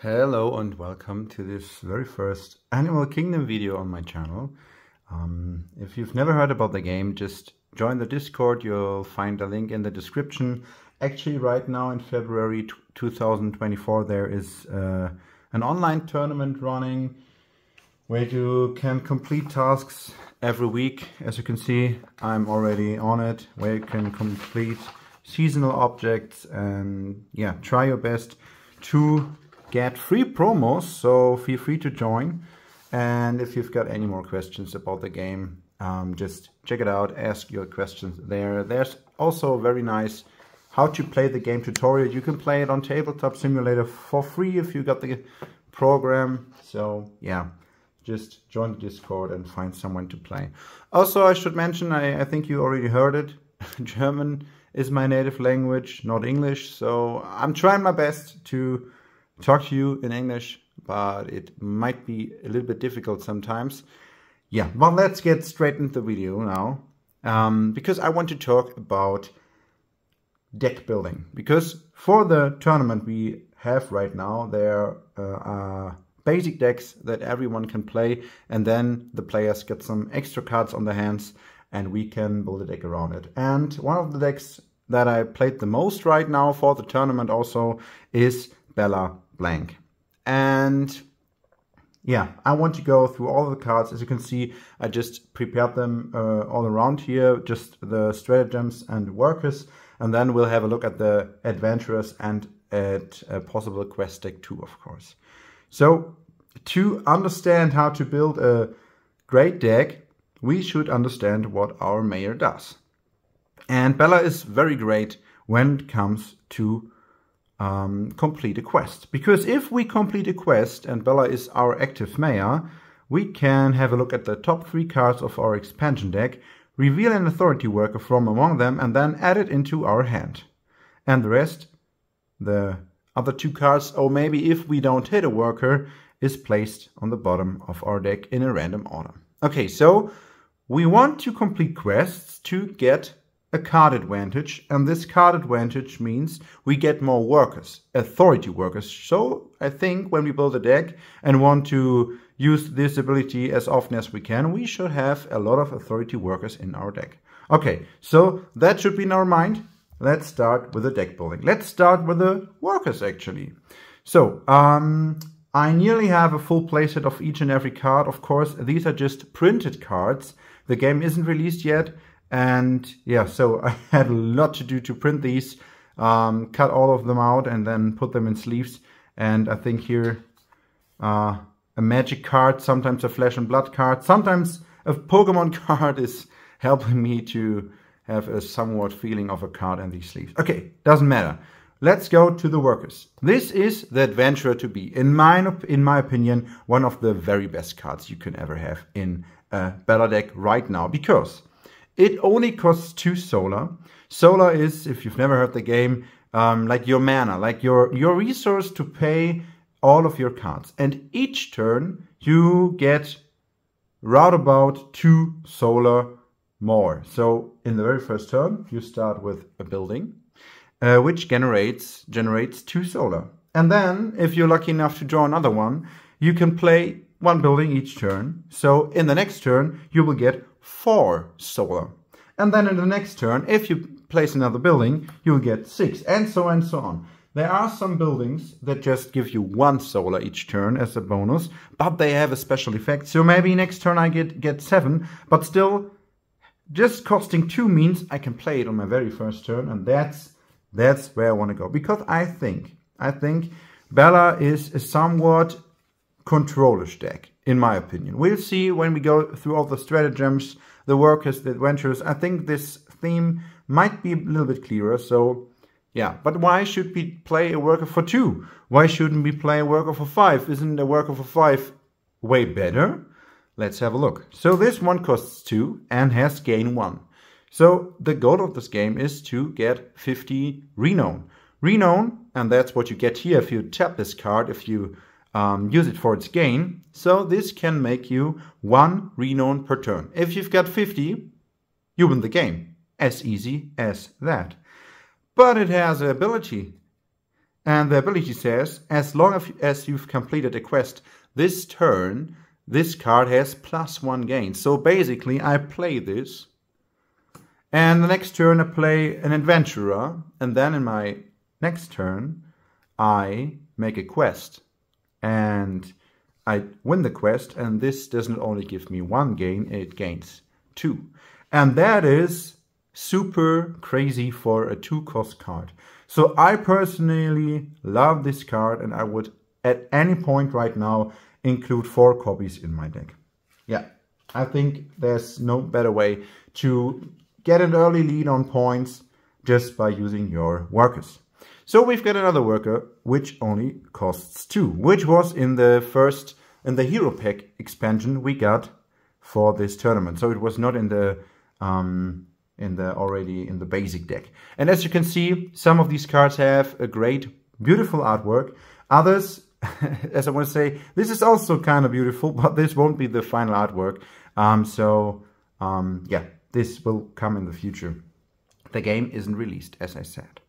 Hello and welcome to this very first Animal Kingdom video on my channel. If you've never heard about the game, just join the Discord. You'll find a link in the description. Actually, right now in February 2024 there is an online tournament running where you can complete tasks every week. As you can see, I'm already on it, where you can complete seasonal objects and try your best to get free promos, so feel free to join. And if you've got any more questions about the game, just check it out, ask your questions there. There's also a very nice how to play the game tutorial. You can play it on Tabletop Simulator for free if you got the program. So yeah, just join the Discord and find someone to play. Also, I should mention, I think you already heard it, German is my native language, not English, so I'm trying my best to talk to you in English, but it might be a little bit difficult sometimes. Yeah, well, let's get straight into the video now, because I want to talk about deck building. Because for the tournament we have right now, there are basic decks that everyone can play, and then the players get some extra cards on their hands, and we can build a deck around it. And one of the decks that I played the most right now for the tournament also is Bella Blanc. And yeah, I want to go through all the cards. As you can see, I just prepared them all around here, just the stratagems and workers, and then we'll have a look at the adventurers and at a possible quest deck too, of course. So to understand how to build a great deck, we should understand what our mayor does. And Bella is very great when it comes to complete a quest. Because if we complete a quest and Bella is our active mayor, we can have a look at the top 3 cards of our expansion deck, reveal an authority worker from among them, and then add it into our hand. And the rest, the other 2 cards, or maybe if we don't hit a worker, is placed on the bottom of our deck in a random order. Okay, so we want to complete quests to get a card advantage, and this card advantage means we get more workers, authority workers. So I think when we build a deck and want to use this ability as often as we can, we should have a lot of authority workers in our deck. Okay, so that should be in our mind. Let's start with the deck building. Let's start with the workers actually. So I nearly have a full playset of each and every card. Of course, these are just printed cards. The game isn't released yet. And yeah, so I had a lot to do to print these, cut all of them out and then put them in sleeves. And I think here a magic card, sometimes a flesh and blood card, sometimes a Pokemon card is helping me to have a somewhat feeling of a card in these sleeves. Okay, doesn't matter. Let's go to the workers. This is the adventurer to be, in my opinion, one of the very best cards you can ever have in a Bella deck right now, because it only costs 2 solar. Solar is, if you've never heard the game, like your mana, like your resource to pay all of your cards. And each turn you get round about 2 solar more. So in the very first turn you start with a building, which generates 2 solar. And then if you're lucky enough to draw another one, you can play 1 building each turn. So in the next turn you will get 4 solar. And then in the next turn, if you place another building, you will get 6, and so on. There are some buildings that just give you 1 solar each turn as a bonus, but they have a special effect. So maybe next turn I get 7, but still, just costing 2 means I can play it on my very first turn, and that's where I want to go. Because I think Bella is a somewhat controlish deck, in my opinion. We'll see when we go through all the stratagems, the workers, the adventurers. I think this theme might be a little bit clearer. So yeah, but why should we play a worker for 2? Why shouldn't we play a worker for 5? Isn't a worker for 5 way better? Let's have a look. So this one costs 2 and has gain 1. So the goal of this game is to get 50 renown. Renown, and that's what you get here if you tap this card, if you use it for its gain. So this can make you 1 renown per turn. If you've got 50, you win the game. As easy as that. But it has an ability. And the ability says, as long as you've completed a quest this turn, this card has +1 gain. So basically I play this, and the next turn I play an adventurer, and then in my next turn I make a quest and I win the quest, and this doesn't only give me 1 gain, it gains 2. And that is super crazy for a 2-cost card. So I personally love this card, and I would at any point right now include 4 copies in my deck. Yeah, I think there's no better way to get an early lead on points just by using your workers. So we've got another worker which only costs 2, which was in the hero pack expansion we got for this tournament. So it was not in the already in the basic deck. And as you can see, some of these cards have a great, beautiful artwork. Others, as I want to say, this is also kind of beautiful, but this won't be the final artwork. Yeah, this will come in the future. The game isn't released, as I said.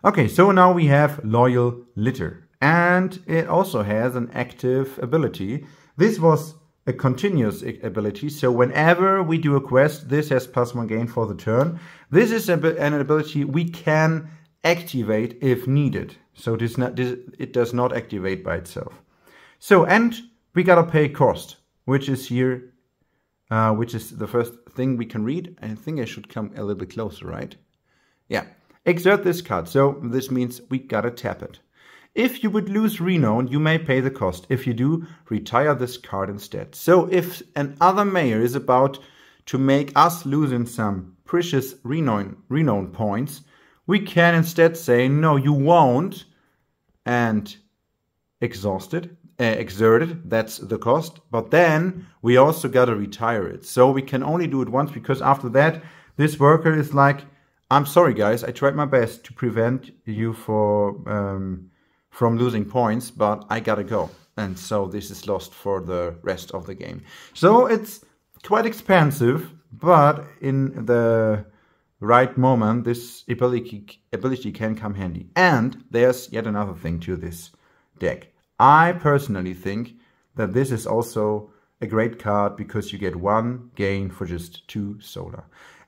Okay, so now we have Loyal Litter, and it also has an active ability. This was a continuous ability, so whenever we do a quest, this has +1 gain for the turn. This is an ability we can activate if needed, so it does not activate by itself. So, and we gotta pay cost, which is here, which is the first thing we can read. I think I should come a little bit closer, right? Yeah. Exert this card, so this means we gotta tap it. If you would lose Renown, you may pay the cost. If you do, retire this card instead. So if another mayor is about to make us lose in some precious Renown points, we can instead say, no, you won't, and exert it, that's the cost. But then we also gotta retire it. So we can only do it once, because after that, this worker is like, I'm sorry guys, I tried my best to prevent you from losing points, but I gotta go. And so this is lost for the rest of the game. So it's quite expensive, but in the right moment, this ability can come handy. And there's yet another thing to this deck. I personally think that this is also a great card because you get 1 gain for just 2 solar.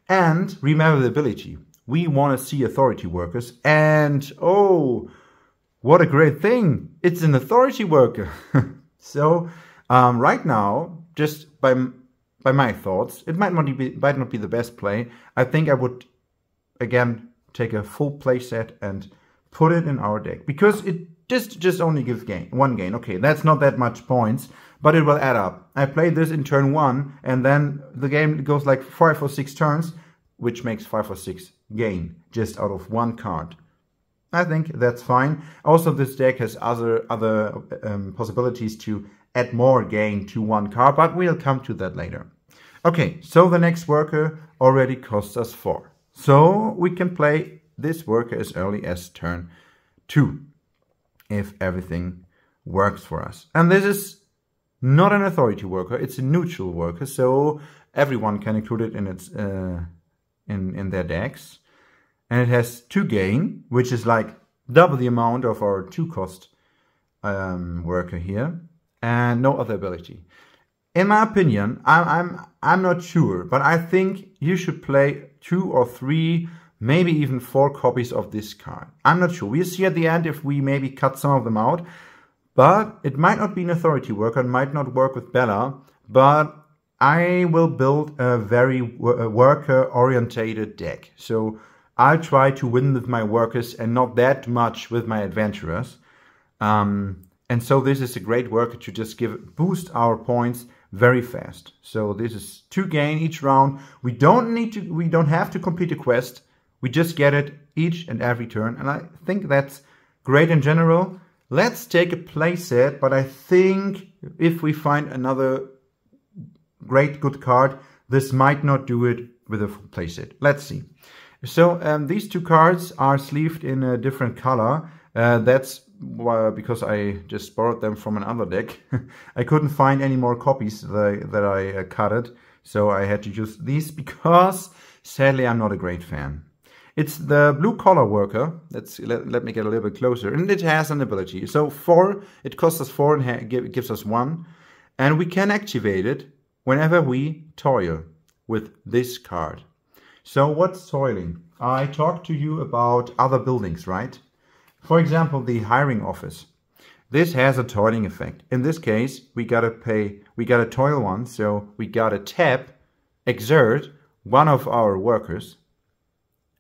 And remember the ability. We want to see authority workers, and oh, what a great thing! It's an authority worker. So right now, just by my thoughts, it might not be the best play. I think I would again take a full play set and put it in our deck, because it just only gives 1 gain. Okay, that's not that much points, but it will add up. I played this in turn 1, and then the game goes like 5 or 6 turns, which makes 5 or 6 gain just out of 1 card. I think that's fine. Also, this deck has other possibilities to add more gain to 1 card, but we'll come to that later. Okay, so the next worker already costs us 4. So we can play this worker as early as turn 2, if everything works for us. And this is not an authority worker, it's a neutral worker, so everyone can include it in its in their decks. And it has 2 gain, which is like double the amount of our 2-cost worker here, and no other ability. In my opinion, I'm not sure, but I think you should play 2 or 3, maybe even 4 copies of this card. I'm not sure. We'll see at the end if we maybe cut some of them out, but it might not be an authority worker, it might not work with Bella, but I will build a very worker-orientated deck. So I'll try to win with my workers and not that much with my adventurers. And so this is a great worker to just boost our points very fast. So this is 2 gain each round. We don't have to complete a quest. We just get it each and every turn. And I think that's great in general. Let's take a play set, but I think if we find another great good card, this might not do it with a full play set. Let's see. So these 2 cards are sleeved in a different color. That's because I just borrowed them from another deck. I couldn't find any more copies that I cutted, so I had to use these because sadly I'm not a great fan. It's the blue collar worker. Let me get a little bit closer. And it has an ability. So 4, it costs us 4 and gives us 1. And we can activate it whenever we toil with this card. So what's toiling? I talked to you about other buildings, right? For example, the hiring office. This has a toiling effect. In this case, we gotta toil 1, so we gotta tap, exert one of our workers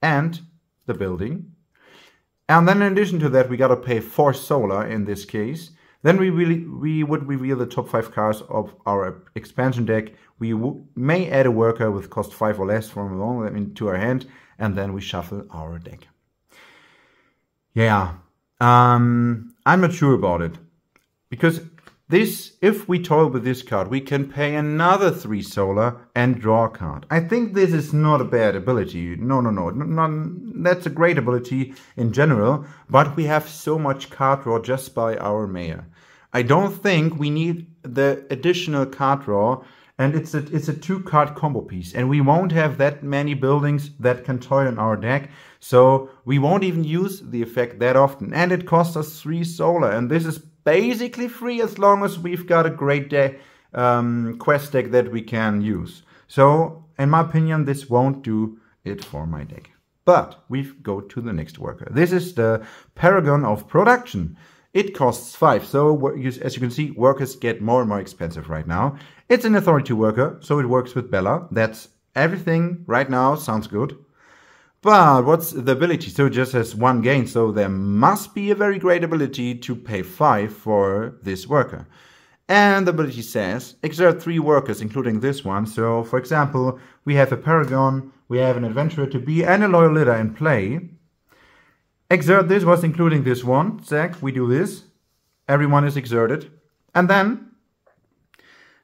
and the building. And then in addition to that, we gotta pay 4 solar in this case. Then we would reveal the top 5 cards of our expansion deck. We may add a worker with cost 5 or less from along into our hand, and then we shuffle our deck. Yeah, I'm not sure about it. Because this, if we toil with this card, we can pay another 3 solar and draw a card. I think this is not a bad ability. No. That's a great ability in general, but we have so much card draw just by our mayor. I don't think we need the additional card draw, and it's a 2-card combo piece, and we won't have that many buildings that can toil in our deck, so we won't even use the effect that often. And it costs us 3 solar, and this is basically free as long as we've got a great quest deck that we can use. So, in my opinion, this won't do it for my deck. But we go to the next worker. This is the Paragon of Production. It costs 5, so as you can see, workers get more and more expensive right now. It's an authority worker, so it works with Bella. That's everything right now, sounds good. But what's the ability? So it just has 1 gain, so there must be a very great ability to pay 5 for this worker. And the ability says, exert 3 workers, including this one. So, for example, we have a Paragon, we have an Adventurer to be, and a Loyal Leader in play. Exert this was including this one. Zach, we do this. Everyone is exerted. And then,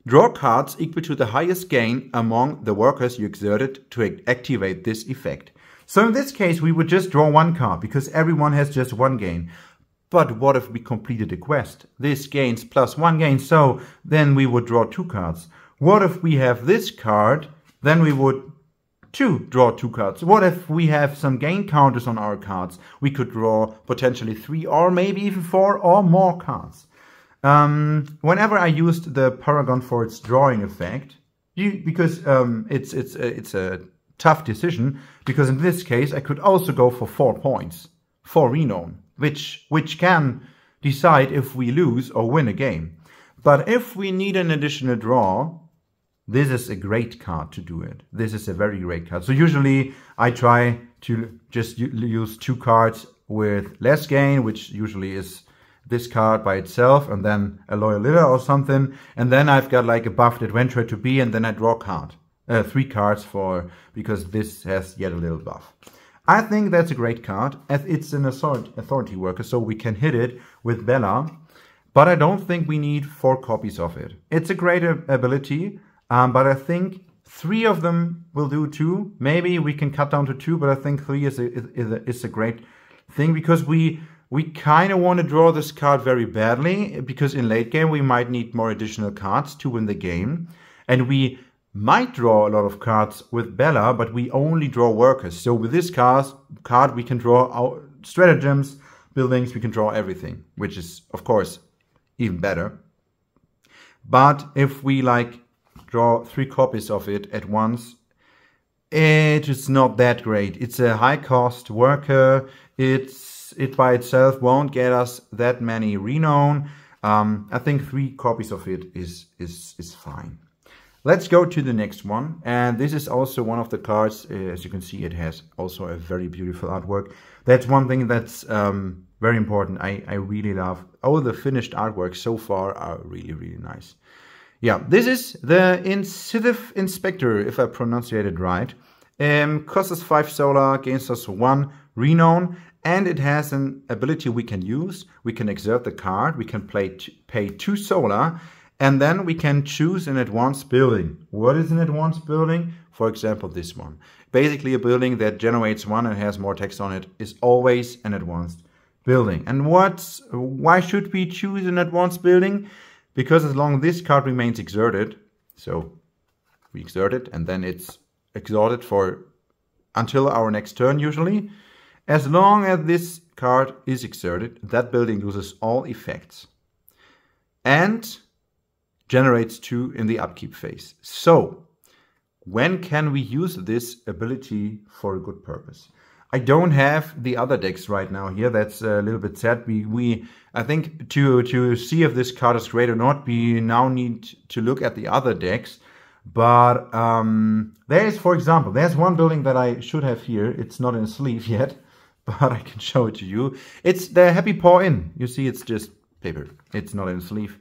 draw cards equal to the highest gain among the workers you exerted to activate this effect. So in this case, we would just draw 1 card, because everyone has just 1 gain. But what if we completed a quest? This gains plus 1 gain, so then we would draw 2 cards. What if we have this card? Then we would draw 2 cards. What if we have some gain counters on our cards? We could draw potentially 3 or maybe even 4 or more cards. Whenever I used the Paragon for its drawing effect, because it's a tough decision, because in this case I could also go for 4 points for renown, which can decide if we lose or win a game. But if we need an additional draw, this is a great card to do it. This is a very great card. So usually I try to just use 2 cards with less gain, which usually is this card by itself, and then a Loyal Leader or something. And then I've got like a buffed Adventurer to be, and then I draw a card. 3 cards because this has yet a little buff. I think that's a great card. It's an authority worker, so we can hit it with Bella. But I don't think we need 4 copies of it. It's a great ability, but I think 3 of them will do too. Maybe we can cut down to 2, but I think 3 is a great thing, because we kind of want to draw this card very badly, because in late game we might need more additional cards to win the game. And we might draw a lot of cards with Bella, but we only draw workers. So with this card we can draw our stratagems, buildings, we can draw everything, which is, of course, even better. But if we draw 3 copies of it at once, it is not that great. It's a high cost worker. It by itself won't get us that many renown. I think 3 copies of it is fine. Let's go to the next one, and this is also one of the cards. As you can see, it has also a very beautiful artwork. That's one thing that's very important. I really love all the finished artworks so far are really nice. Yeah, this is the Incisive Inspector, if I pronounce it right. Costs us 5 solar, gains us 1 renown, and it has an ability we can use. We can exert the card, we can pay 2 solar, and then we can choose an advanced building. What is an advanced building? For example, this one. Basically, a building that generates 1 and has more text on it is always an advanced building. And why should we choose an advanced building? Because as long as this card remains exerted, so we exert it and then it's exhausted for until our next turn usually. As long as this card is exerted, that building loses all effects and generates 2 in the upkeep phase. So, when can we use this ability for a good purpose? I don't have the other decks right now here. That's a little bit sad. I think to see if this card is great or not, we now need to look at the other decks. But there's, for example, there's one building that I should have here. It's not in a sleeve yet, but I can show it to you. It's the Happy Paw Inn. You see, it's just paper. It's not in a sleeve.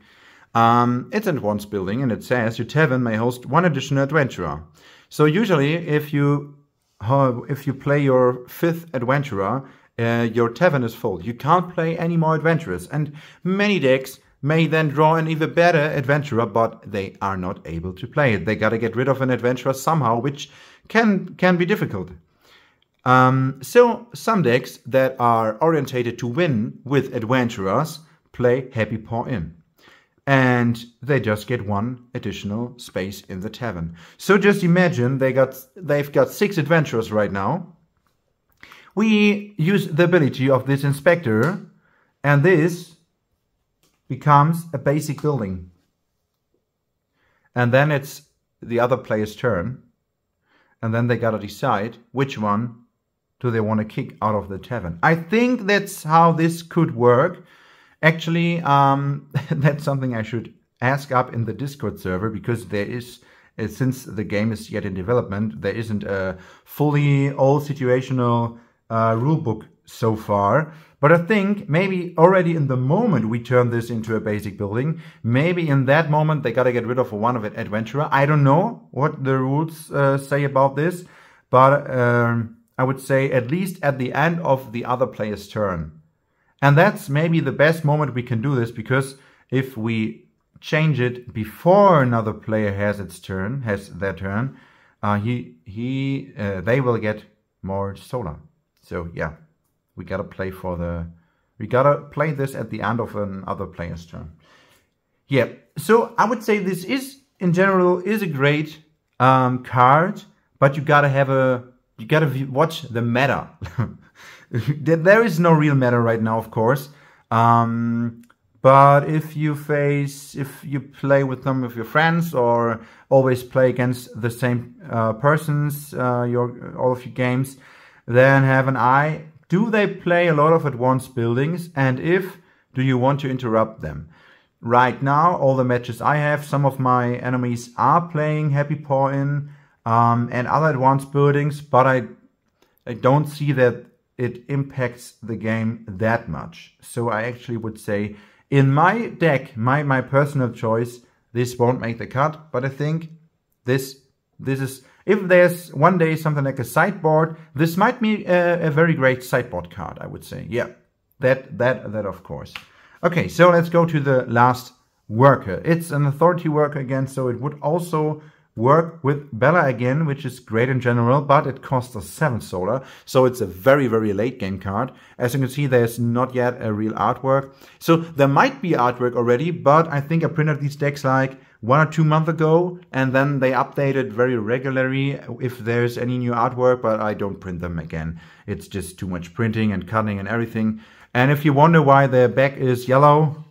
It's an advanced building, and it says your tavern may host 1 additional adventurer. So usually, if you play your 5th adventurer, your tavern is full. You can't play any more adventurers, and many decks may then draw an even better adventurer, but they are not able to play it. They gotta get rid of an adventurer somehow, which can be difficult. So some decks that are orientated to win with adventurers play Happy Paw Inn. And they just get 1 additional space in the tavern. So just imagine they've got 6 adventurers right now. We use the ability of this inspector, and this becomes a basic building. And then it's the other player's turn. And then they gotta decide which one do they want to kick out of the tavern. I think that's how this could work. Actually, that's something I should ask up in the Discord server, because there is, since the game is yet in development, there isn't a fully all situational rulebook so far. But I think maybe already in the moment we turn this into a basic building, maybe in that moment they gotta get rid of one of it adventurer. I don't know what the rules say about this, but I would say at least at the end of the other player's turn. And that's maybe the best moment we can do this, because if we change it before another player has their turn, they will get more solar. So yeah, we gotta play this at the end of another player's turn. Yeah, so I would say this is in general is a great card, but you gotta watch the meta. There is no real meta right now, of course. But if you play with some of your friends, or always play against the same persons, all of your games, then have an eye. Do they play a lot of advanced buildings? And if, do you want to interrupt them? Right now, all the matches I have, some of my enemies are playing Happy Paw Inn and other advanced buildings, but I don't see that it impacts the game that much. So I actually would say, in my deck, my personal choice, this won't make the cut. But I think this is, if there's one day something like a sideboard, this might be a very great sideboard card, I would say. Yeah, that of course. Okay, so let's go to the last worker. It's an authority worker again, so it would also work with Bella again, which is great in general, but it costs us 7 solar, so it's a very, very late game card. As you can see, there's not yet a real artwork. So there might be artwork already, but I think I printed these decks like 1 or 2 months ago, and then they updated very regularly if there's any new artwork, but I don't print them again. It's just too much printing and cutting and everything. And if you wonder why the back is yellow,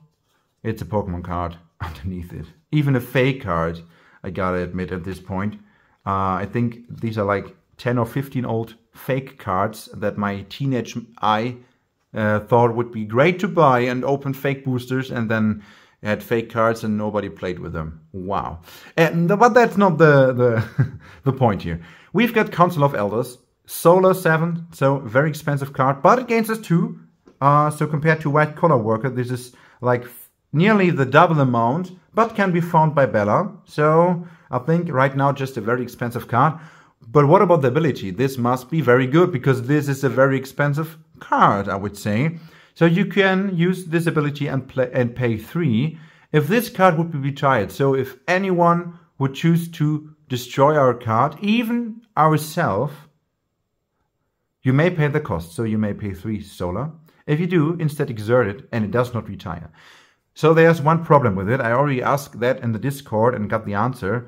it's a Pokemon card underneath it. Even a fake card, I gotta admit at this point. I think these are like 10 or 15 old fake cards that my teenage eye thought would be great to buy, and open fake boosters, and then had fake cards and nobody played with them. Wow. But that's not the point here. We've got Council of Elders, Solar 7, so very expensive card, but it gains us 2. So compared to White Collar Worker, this is like nearly the double amount, but can be found by Bella. So I think right now just a very expensive card. But what about the ability? This must be very good, because this is a very expensive card, I would say. So you can use this ability and pay 3 if this card would be retired. So if anyone would choose to destroy our card, even ourselves, you may pay the cost. So you may pay 3 solar. If you do, instead exert it, and it does not retire. So there's one problem with it. I already asked that in the Discord and got the answer.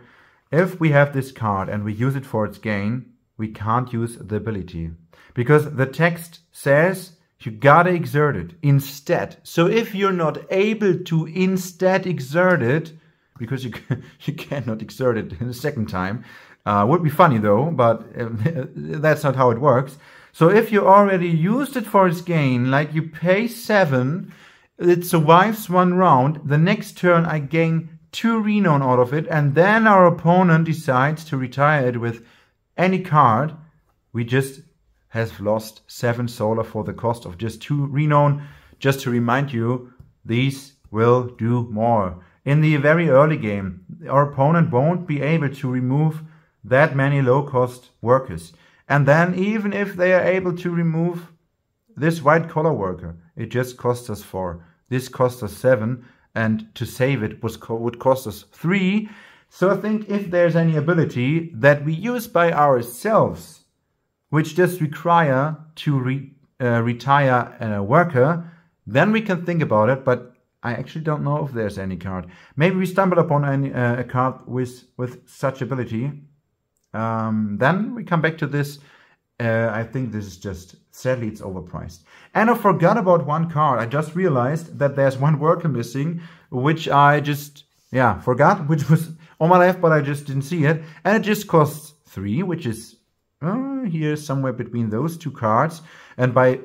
If we have this card and we use it for its gain, we can't use the ability. Because the text says you gotta exert it instead. So if you're not able to instead exert it, because you cannot exert it in the second time, would be funny though, but that's not how it works. So if you already used it for its gain, like you pay 7, it survives 1 round, the next turn I gain 2 renown out of it, and then our opponent decides to retire it with any card, we just have lost 7 solar for the cost of just 2 renown. Just to remind you, these will do more. In the very early game, our opponent won't be able to remove that many low-cost workers. And then even if they are able to remove this white collar worker, it just costs us 4. This costs us 7, and to save it would cost us 3. So I think if there's any ability that we use by ourselves, which just require to retire a worker, then we can think about it, but I actually don't know if there's any card. Maybe we stumble upon a card with such ability. Then we come back to this. I think this is just, sadly, it's overpriced. And I forgot about one card. I just realized that there's one worker missing, which I just, forgot, which was on my left, but I just didn't see it. And it just costs 3, which is here somewhere between those 2 cards. And by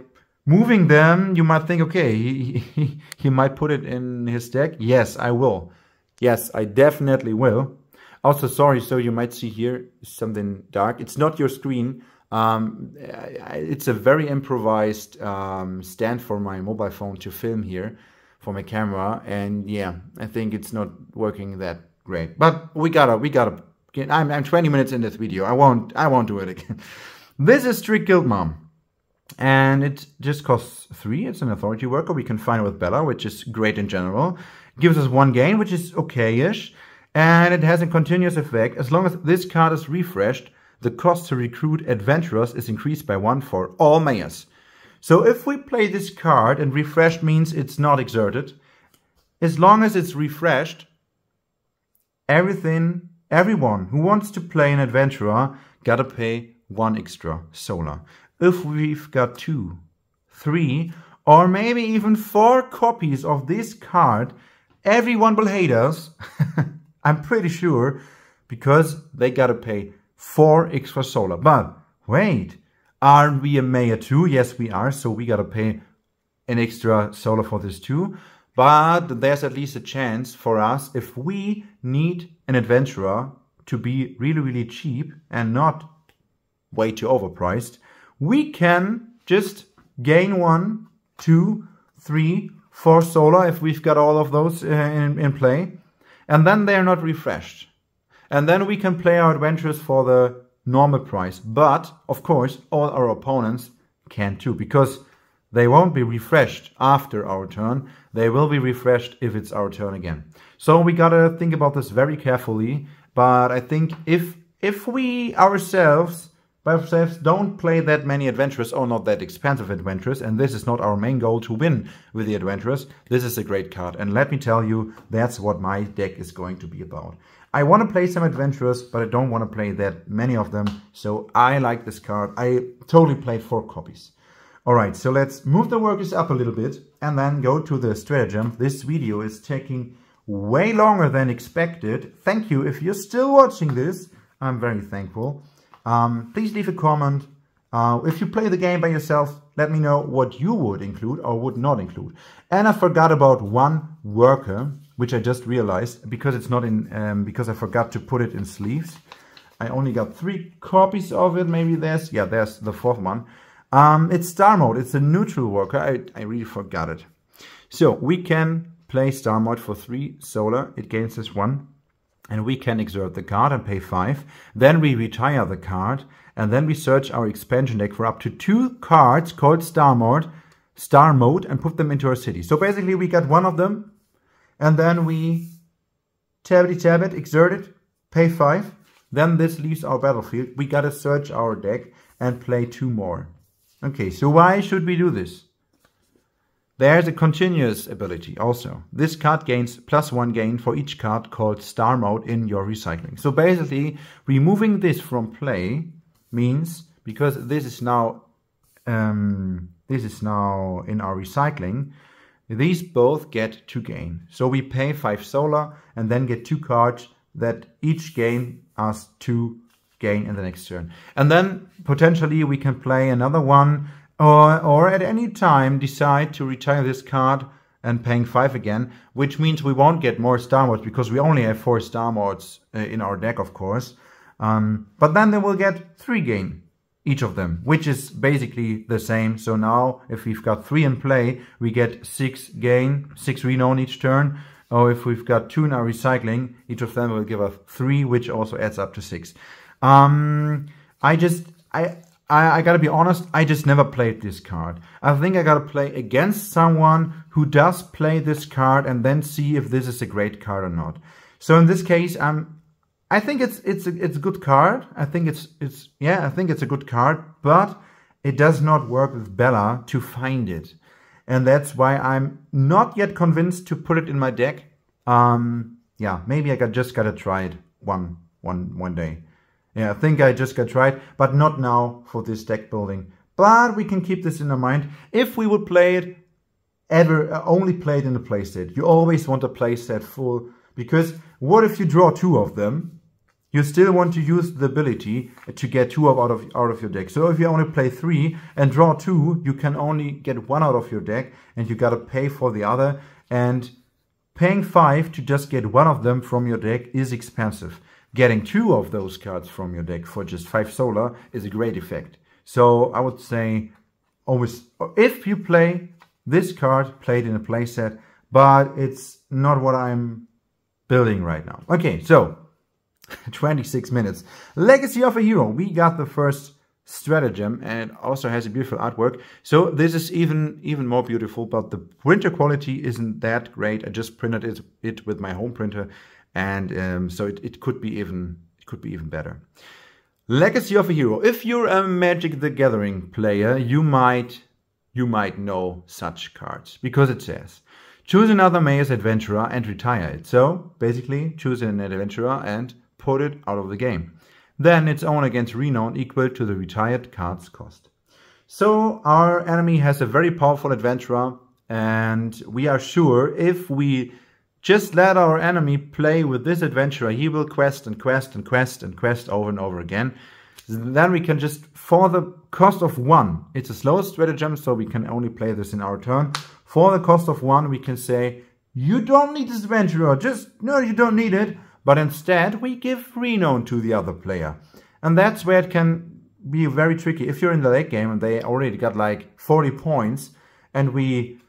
moving them, you might think, okay, he might put it in his deck. Yes, I will. Yes, I definitely will. Also, sorry, so you might see here something dark. It's not your screen. It's a very improvised stand for my mobile phone to film here for my camera. And yeah, I think it's not working that great. But we gotta. I'm 20 minutes in this video. I won't do it again. This is Strict Guildmarm. And it just costs 3. It's an authority worker. We can find it with Bella, which is great in general. Gives us 1 gain, which is okay-ish. And it has a continuous effect. As long as this card is refreshed, the cost to recruit adventurers is increased by 1 for all mayors. So if we play this card, and refreshed means it's not exerted, as long as it's refreshed, everyone who wants to play an adventurer gotta pay 1 extra solar. If we've got 2, 3, or maybe even 4 copies of this card, everyone will hate us. I'm pretty sure, because they gotta pay 4 extra solar. But wait, aren't we a mayor too? Yes, we are. So we gotta pay an extra solar for this too. But there's at least a chance for us, if we need an adventurer to be really, really cheap and not way too overpriced, we can just gain 1, 2, 3, 4 solar if we've got all of those in play. And then they're not refreshed. And then we can play our adventurers for the normal price. But, of course, all our opponents can too, because they won't be refreshed after our turn. They will be refreshed if it's our turn again. So we gotta think about this very carefully. But I think if we ourselves don't play that many adventurers, or not that expensive adventurers, and this is not our main goal to win with the adventurers, this is a great card. And let me tell you, that's what my deck is going to be about. I want to play some adventurers, but I don't want to play that many of them. So I like this card. I totally played 4 copies. Alright, so let's move the workers up a little bit and then go to the stratagem. This video is taking way longer than expected. Thank you if you're still watching this. I'm very thankful. Please leave a comment. If you play the game by yourself, let me know what you would include or would not include. And I forgot about 1 worker, which I just realized because it's not in, because I forgot to put it in sleeves. I only got 3 copies of it. Maybe there's the 4th one. It's Starmote. It's a neutral worker. I really forgot it. So we can play Starmote for 3 solar. It gains us 1. And we can exert the card and pay 5. Then we retire the card. And then we search our expansion deck for up to 2 cards called Starmote, and put them into our city. So basically we got 1 of them. And then we tab it, exert it, pay 5. Then this leaves our battlefield. We gotta search our deck and play 2 more. Okay, so why should we do this? There's a continuous ability also. This card gains +1 gain for each card called Starmote in your recycling. So basically, removing this from play means, because this is now in our recycling, these both get 2 gain. So we pay 5 solar and then get 2 cards that each gain us 2 gain in the next turn. And then potentially we can play another one, or at any time decide to retire this card and paying 5 again, which means we won't get more Starmotes because we only have 4 Starmotes in our deck, of course. But then they will get 3 gain, each of them, which is basically the same. So now if we've got 3 in play, we get 6 gain, 6 renown each turn. Or if we've got 2 in our recycling, each of them will give us 3, which also adds up to 6. I gotta be honest, I just never played this card. I think I gotta play against someone who does play this card and then see if this is a great card or not. So in this case, I think it's a good card. I think it's a good card, but it does not work with Bella to find it. And that's why I'm not yet convinced to put it in my deck. Yeah, maybe I just gotta try it one day. Yeah, I think I just gotta try it, but not now for this deck building. But we can keep this in our mind. If we would play it, only play it in the playset. You always want a playset full, because what if you draw 2 of them? You still want to use the ability to get 2 out of your deck. So if you only play 3 and draw 2, you can only get 1 out of your deck, and you gotta pay for the other. And paying 5 to just get 1 of them from your deck is expensive. Getting 2 of those cards from your deck for just 5 solar is a great effect. So I would say always, if you play this card, play it in a playset, but it's not what I'm building right now. Okay, so 26 minutes. Legacy of a Hero. We got the first stratagem, and it also has a beautiful artwork. So this is even more beautiful, but the printer quality isn't that great. I just printed it with my home printer, and so it could be even better. Legacy of a Hero. If you're a Magic the Gathering player, you might know such cards, because it says choose another Mayor's Adventurer and retire it. So basically choose an adventurer and put it out of the game. Then its own against renown equal to the retired card's cost. So our enemy has a very powerful adventurer, and we are sure if we just let our enemy play with this adventurer, he will quest and quest and quest and quest over and over again. Then we can just, for the cost of 1, it's a slow stratagem, so we can only play this in our turn. For the cost of 1, we can say, you don't need this adventurer, no, you don't need it. But instead, we give renown to the other player. And that's where it can be very tricky. If you're in the late game and they already got like 40 points, and we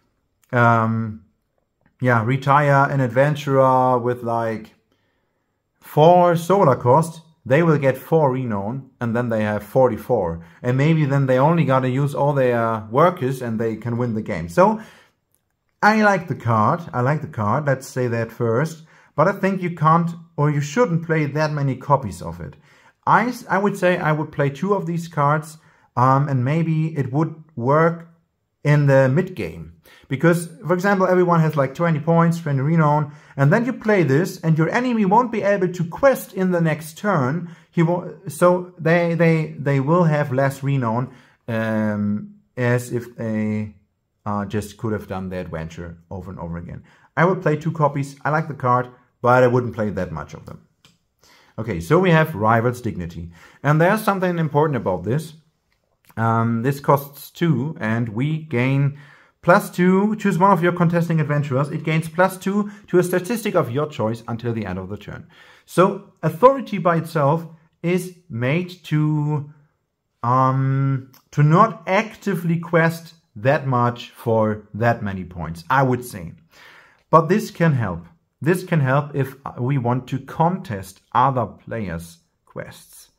retire an adventurer with like 4 solar cost, they will get 4 renown, and then they have 44. And maybe then they only gotta use all their workers and they can win the game. So I like the card. Let's say that first. But I think you can't, or you shouldn't play that many copies of it. I would say I would play 2 of these cards, and maybe it would work in the mid game. Because, for example, everyone has like 20 points, 20 renown, and then you play this, and your enemy won't be able to quest in the next turn. So they will have less renown, as if they just could have done the adventure over and over again. I would play 2 copies. I like the card, but I wouldn't play that much of them. Okay, so we have Rival's Dignity. And there's something important about this. This costs 2, and we gain +2. Choose one of your contesting adventurers. It gains +2 to a statistic of your choice until the end of the turn. So authority by itself is made to not actively quest that much for that many points, I would say. But this can help. This can help if we want to contest other players' quests.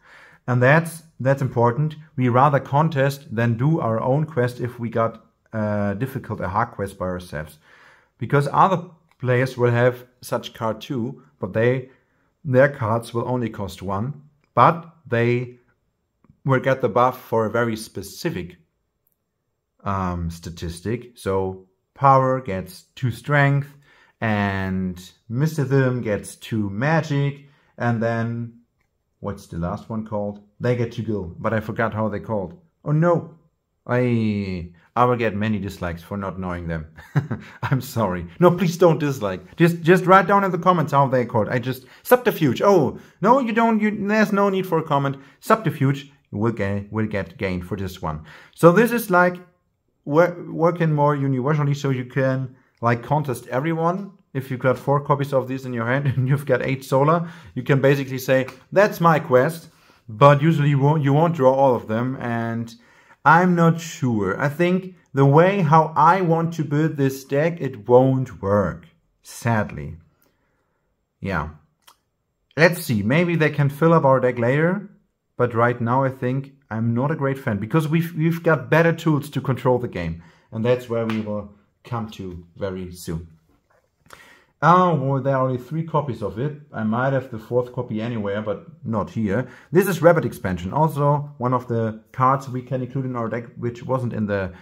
And that's important. We rather contest than do our own quest if we got a hard quest by ourselves. Because other players will have such card too, but their cards will only cost 1. But they will get the buff for a very specific statistic. So power gets 2 strength, and Mysticism gets 2 magic, and then what's the last one called? They get to go, but I forgot how they called. Oh no, I will get many dislikes for not knowing them. I'm sorry. No, please don't dislike. Just write down in the comments how they called. Subterfuge. Oh no, you don't. There's no need for a comment. Subterfuge will get gained for this one. So this is like working more universally, so you can like contest everyone. If you've got 4 copies of these in your hand and you've got 8 solar, you can basically say, that's my quest, but usually you won't draw all of them, and I'm not sure. I think the way how I want to build this deck, it won't work, sadly. Yeah. Let's see, maybe they can fill up our deck later, but right now I think I'm not a great fan, because we've got better tools to control the game, and that's where we will come to very soon. Oh, well, there are only 3 copies of it. I might have the 4th copy anywhere, but not here. This is Rabbit Expansion. Also, one of the cards we can include in our deck, which wasn't in the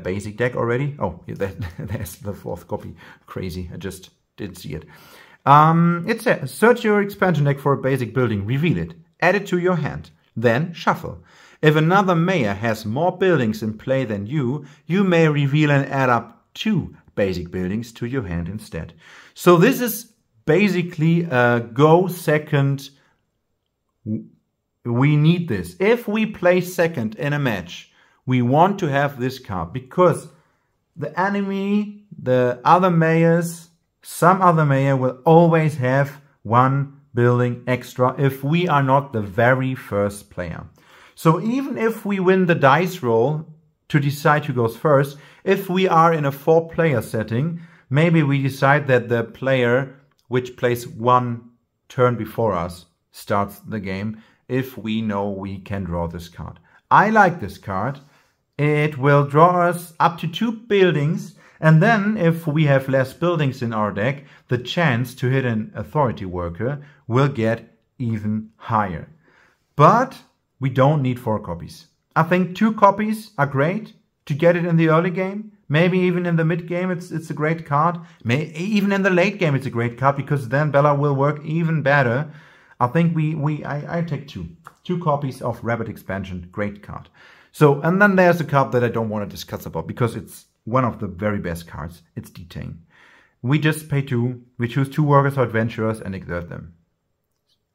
basic deck already. Oh, there's the 4th copy. Crazy. I just didn't see it. It says, search your expansion deck for a basic building. Reveal it. Add it to your hand. Then shuffle. If another mayor has more buildings in play than you, you may reveal and add up 2 basic buildings to your hand instead. So this is basically a go second. We need this. If we play second in a match, we want to have this card, because the enemy, the other mayors, some other mayor will always have 1 building extra if we are not the very first player. So even if we win the dice roll to decide who goes first, if we are in a 4-player setting, maybe we decide that the player which plays 1 turn before us starts the game, if we know we can draw this card. I like this card. It will draw us up to 2 buildings, and then if we have less buildings in our deck, the chance to hit an authority worker will get even higher. But we don't need 4 copies. I think 2 copies are great to get it in the early game. Maybe even in the mid game it's a great card. Even in the late game it's a great card, because then Bella will work even better. I think I take 2 copies of Rabbit Expansion. Great card. So, and then there's a card that I don't want to discuss about, because it's one of the very best cards. It's Detain. We just pay 2. We choose 2 workers or adventurers and exert them.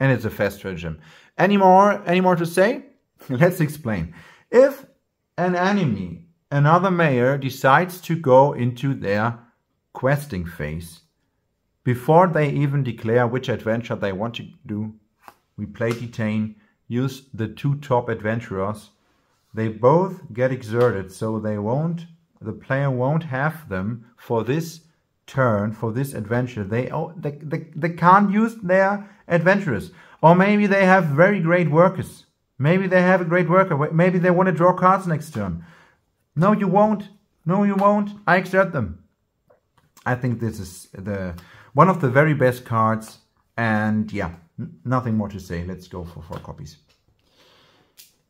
And it's a fast stratagem. Any more to say? Let's explain. If an enemy, another mayor, decides to go into their questing phase, before they even declare which adventure they want to do, we play Detain, use the 2 top adventurers. They both get exerted, so the player won't have them for this turn, for this adventure. They can't use their adventurers. Or maybe they have very great workers. Maybe they have a great worker. Maybe they want to draw cards next turn. No, you won't. No, you won't. I exert them. I think this is one of the very best cards. And yeah, nothing more to say. Let's go for 4 copies.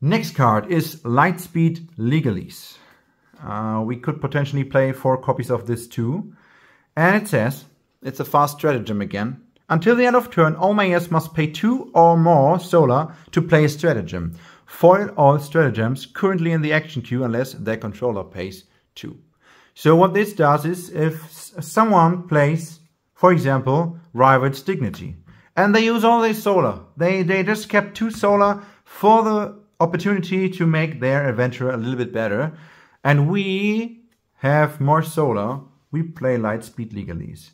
Next card is Lightspeed Legalese. We could potentially play 4 copies of this too. And it says, it's a fast stratagem again. Until the end of turn, all mayors must pay 2 or more solar to play a stratagem. Foil all stratagems currently in the action queue unless their controller pays 2. So what this does is, if someone plays, for example, Rival's Dignity, and they use all their solar, they just kept 2 solar for the opportunity to make their adventure a little bit better, and we have more solar, we play Lightspeed Legalese.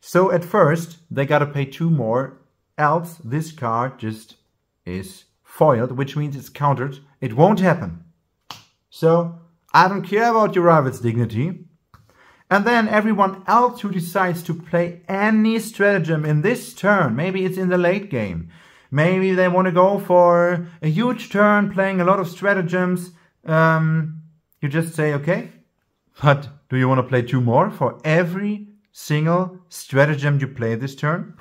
So at first, they gotta pay 2 more, else this card just is foiled, which means it's countered. It won't happen. So I don't care about your Rival's Dignity. And then everyone else who decides to play any stratagem in this turn, maybe it's in the late game, maybe they want to go for a huge turn playing a lot of stratagems, you just say, okay, but do you want to play 2 more for every single stratagem you play this turn?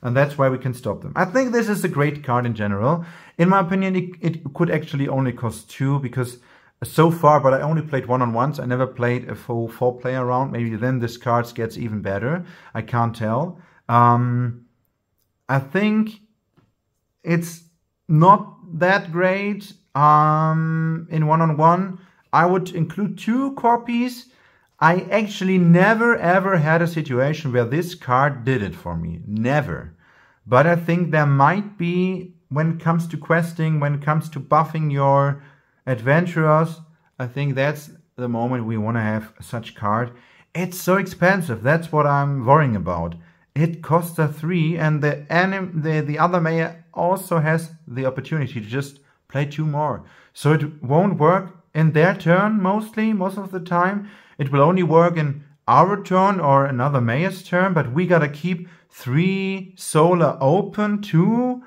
And that's why we can stop them. I think this is a great card in general. In my opinion, it could actually only cost 2, because so far, but I only played 1-on-1s. I never played a full 4-player round. Maybe then this card gets even better. I can't tell. I think it's not that great. In one-on-one, I would include 2 copies. I actually never ever had a situation where this card did it for me. Never. But I think there might be, when it comes to questing, when it comes to buffing your adventurers, I think that's the moment we want to have such card. It's so expensive. That's what I'm worrying about. It costs a 3, and the other mayor also has the opportunity to just play 2 more. So it won't work in their turn most of the time. It will only work in our turn or another mayor's turn, but we gotta keep 3 solar open too.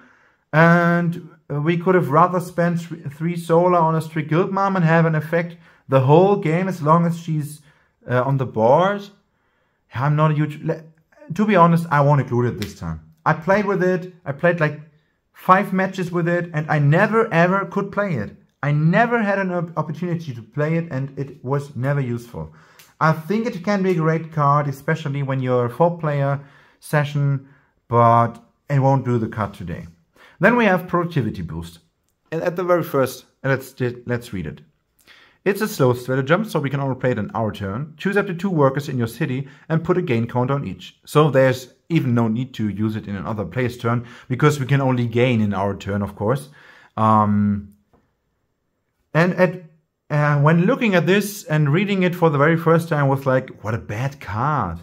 And we could have rather spent 3 solar on a strict Guildmarm and have an effect the whole game as long as she's on the board. I'm not a huge... To be honest, I won't include it this time. I played with it. I played like 5 matches with it, and I never ever could play it. I never had an opportunity to play it, and it was never useful. I think it can be a great card, especially when you're a 4-player session, but it won't do the cut today. Then we have Productivity Boost. And at the very first, let's read it. It's a slow stratagem, so we can only play it on our turn. Choose up to 2 workers in your city and put a gain counter on each. So there's even no need to use it in another player's turn, because we can only gain in our turn, of course. When looking at this and reading it for the very first time, I was like, what a bad card.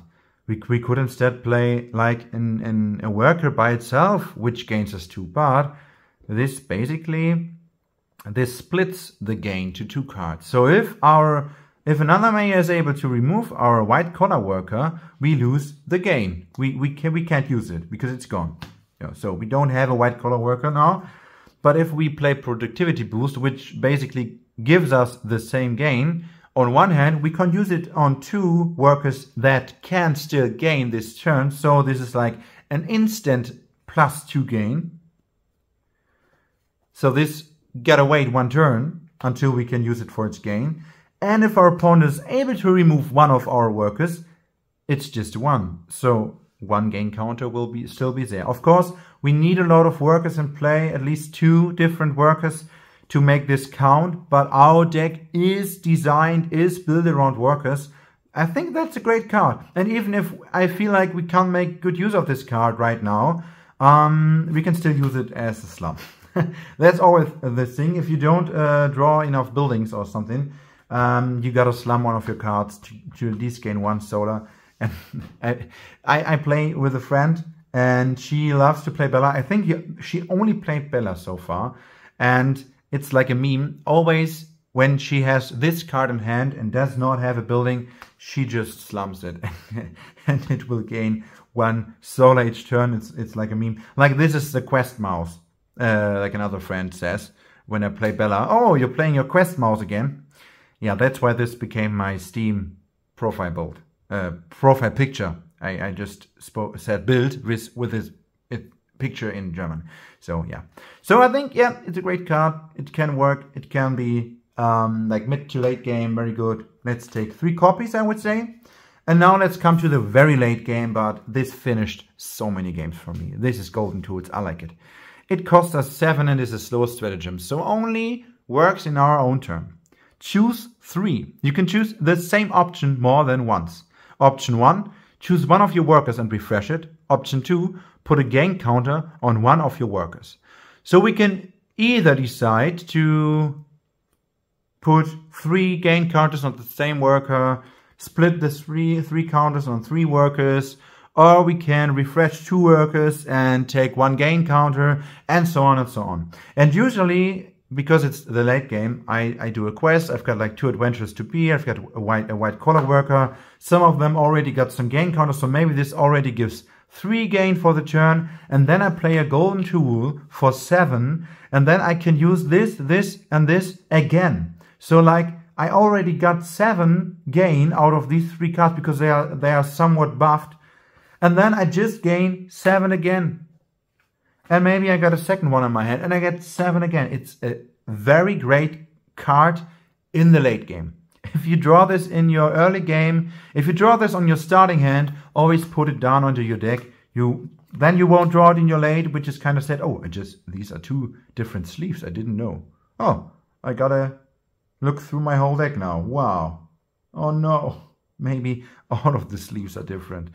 We could instead play like a worker by itself, which gains us 2. But this basically, this splits the gain to 2 cards. So if another mayor is able to remove our white collar worker, we lose the gain. We can't use it because it's gone. Yeah, so we don't have a white collar worker now. But if we play Productivity Boost, which basically gives us the same gain, on one hand, we can use it on 2 workers that can still gain this turn. So this is like an instant +2 gain. So this gotta wait 1 turn until we can use it for its gain. And if our opponent is able to remove one of our workers, it's just 1. So 1 gain counter will still be there. Of course, we need a lot of workers in play, at least 2 different workers to make this count. But our deck is built around workers. I think that's a great card. And even if I feel like we can't make good use of this card right now, we can still use it as a slum. That's always the thing. If you don't draw enough buildings or something, you gotta slum one of your cards to at least gain 1 solar. And I play with a friend, and she loves to play Bella. I think she only played Bella so far, and it's like a meme. Always when she has this card in hand and does not have a building, she just slums it, and it will gain 1 solar each turn. It's like a meme. Like, this is the quest mouse, like another friend says when I play Bella. Oh, you're playing your quest mouse again? Yeah, that's why this became my Steam profile picture. I just said build with his picture in German. So yeah. So I think, yeah, it's a great card. It can work. It can be like mid to late game. Very good. Let's take 3 copies, I would say. And now let's come to the very late game, but this finished so many games for me. This is Golden Tools. I like it. It costs us 7 and is a slow stratagem, so only works in our own turn. Choose 3. You can choose the same option more than once. Option 1, choose one of your workers and refresh it. Option 2, put a gain counter on one of your workers. So we can either decide to put 3 gain counters on the same worker, split the three counters on 3 workers, or we can refresh 2 workers and take 1 gain counter, and so on and so on. And usually, because it's the late game, I do a quest. I've got like 2 adventurers to be. I've got a white collar worker. Some of them already got some gain counters, so maybe this already gives 3 gain for the turn. And then I play a golden tool for 7, and then I can use this, and this again. So like, I already got 7 gain out of these 3 cards because they are somewhat buffed. And then I just gain 7 again. And maybe I got a second one in my hand and I get 7 again. It's a very great card in the late game. If you draw this in your early game, if you draw this on your starting hand, always put it down onto your deck. then you won't draw it in your late, which is kind of sad. Oh, these are 2 different sleeves. I didn't know. Oh, I gotta look through my whole deck now. Wow. Oh no. Maybe all of the sleeves are different.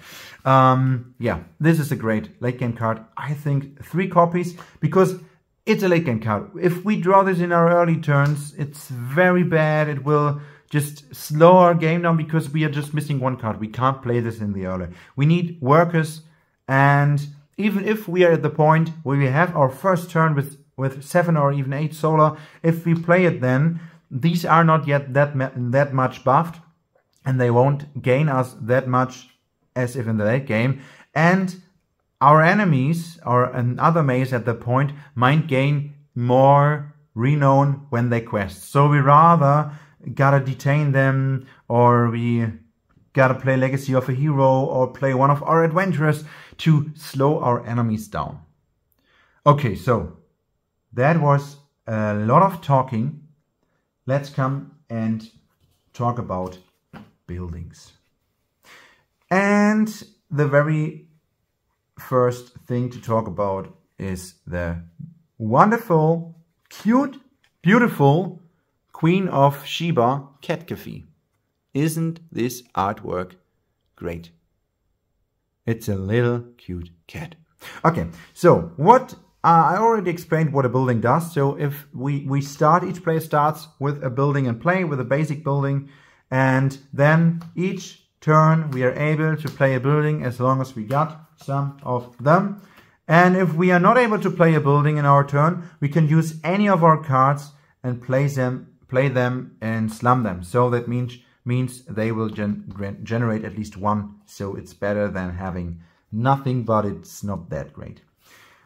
Yeah, this is a great late game card. I think 3 copies, because it's a late game card. If we draw this in our early turns, it's very bad. It will just slow our game down because we are just missing 1 card. We can't play this in the early. We need workers, and even if we are at the point where we have our first turn with 7 or even 8 solar, if we play it then, these are not yet that much buffed, and they won't gain us that much as if in the late game. And our enemies or other maze at the point might gain more renown when they quest. So we rather gotta detain them, or we gotta play Legacy of a Hero, or play one of our adventurers to slow our enemies down. Okay, so that was a lot of talking. Let's come and talk about buildings. And the very first thing to talk about is the wonderful, cute, beautiful Queen of Sheba cat Cafè. Isn't this artwork great? It's a little cute cat. Okay, so what I already explained what a building does. So if we start, each player starts with a building and play with a basic building, and then each turn we are able to play a building as long as we got some of them. And if we are not able to play a building in our turn, we can use any of our cards and play them and slum them. So that means they will generate at least 1. So it's better than having nothing, but it's not that great.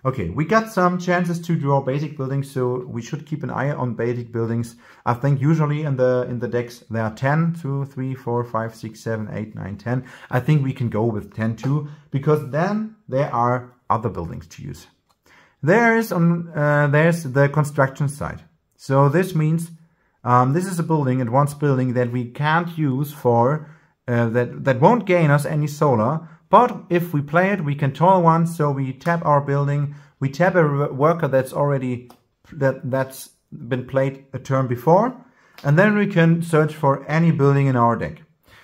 Okay, we got some chances to draw basic buildings, so we should keep an eye on basic buildings. I think usually in the decks there are 10, 2, 3, 4, 5, 6, 7, 8, 9, 10. I think we can go with 10 too, because then there are other buildings to use. There's the construction side. So this means this is a building, advanced building that we can't use for that won't gain us any solar. But if we play it, we can toil 1, so we tap our building, we tap a worker that's been played a turn before, and then we can search for any building in our deck.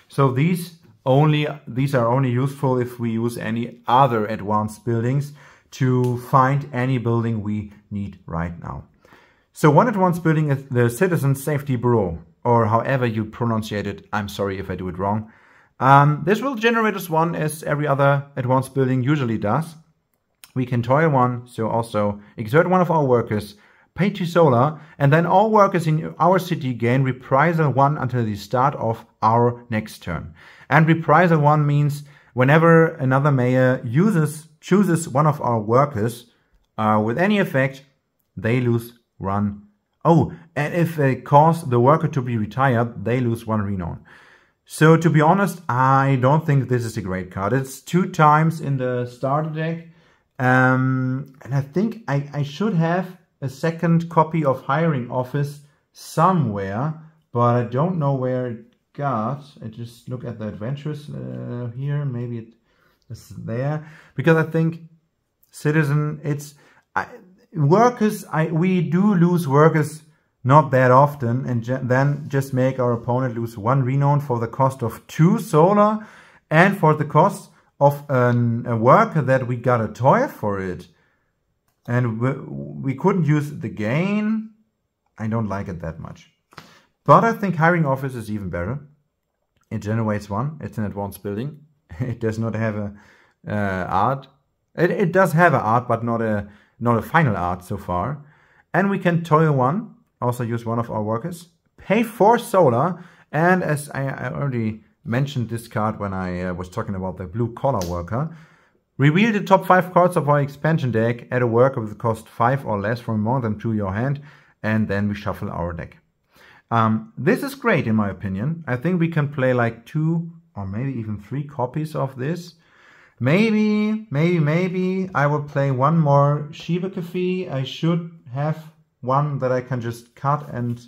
So these are only useful if we use any other advanced buildings to find any building we need right now. So one advanced building is the Citizen Safety Bureau, or however you pronounce it. I'm sorry if I do it wrong. This will generate us 1 as every other advanced building usually does. We can toil 1, so also exert 1 of our workers, pay 2 solar, and then all workers in our city gain reprisal 1 until the start of our next turn. And reprisal 1 means whenever another mayor chooses 1 of our workers with any effect, they lose 1. Oh, and if they cause the worker to be retired, they lose 1 renown. So to be honest, I don't think this is a great card. It's 2 times in the starter deck. And I think I should have a second copy of Hiring Office somewhere, but I don't know where it got. I just look at the adventures here. Maybe it is there. Because I think Citizen, we do lose workers not that often, and then just make our opponent lose 1 renown for the cost of 2 solar and for the cost of a worker that we got a toy for it. And we couldn't use the gain. I don't like it that much. But I think Hiring Office is even better. It generates 1. It's an advanced building. It does not have a art. It does have an art, but not a final art so far. And we can toil 1. Also use 1 of our workers, pay 4 solar, and as I already mentioned this card when I was talking about the blue collar worker, reveal the top 5 cards of our expansion deck, add a worker with cost 5 or less from more than 2 your hand, and then we shuffle our deck. This is great in my opinion. I think we can play like 2 or maybe even 3 copies of this. Maybe I will play 1 more Sheba Cafè. I should have 1 that I can just cut and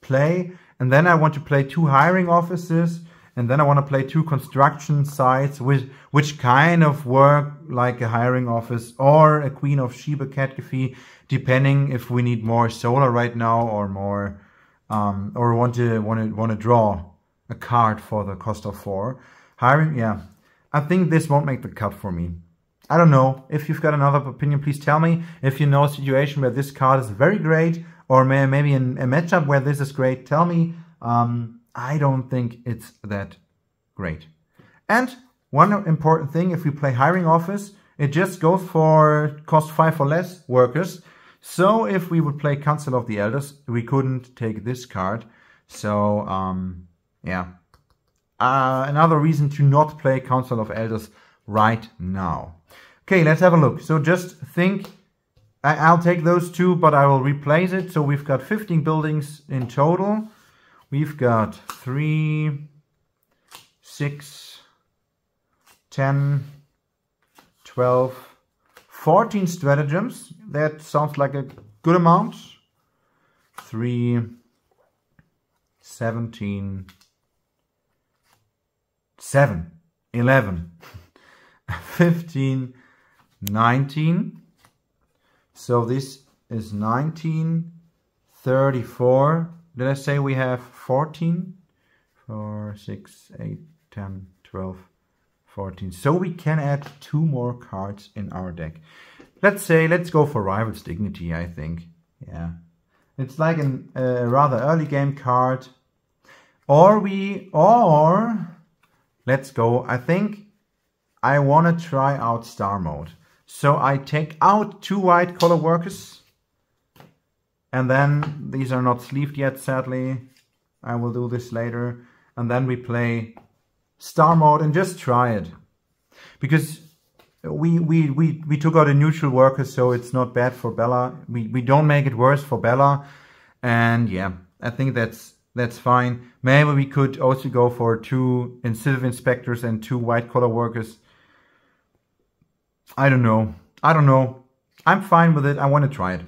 play, and then I want to play 2 Hiring Offices, and then I want to play 2 construction sites which kind of work like a hiring office or a Queen of Sheba Cafè, depending if we need more solar right now or more, or want to draw a card for the cost of 4. Hiring, yeah, I think this won't make the cut for me. I don't know. If you've got another opinion, please tell me. If you know a situation where this card is very great, or maybe in a matchup where this is great, tell me. I don't think it's that great. And one important thing, if we play hiring office, it just goes for cost 5 or less workers. So if we would play Council of the Elders, we couldn't take this card. So yeah, another reason to not play Council of Elders right now. Okay, let's have a look. So just think, I'll take those 2, but I will replace it. So we've got 15 buildings in total. We've got 3, 6, 10, 12, 14 stratagems. That sounds like a good amount. 3, 17, 7, 11, 15, 19. So this is 19, 34. Did I say we have 14? 4, 6, 8, 10, 12, 14. So we can add 2 more cards in our deck. Let's go for Rival's Dignity, I think. Yeah. It's like a rather early game card. Or let's go. I think I want to try out Starmote. So I take out 2 white color workers. And then, these are not sleeved yet, sadly. I will do this later. And then we play Starmote and just try it. Because we took out a neutral worker, so it's not bad for Bella. We don't make it worse for Bella. And yeah, I think that's fine. Maybe we could also go for 2 Incisive Inspectors and 2 white collar workers. I don't know. I'm fine with it. I want to try it.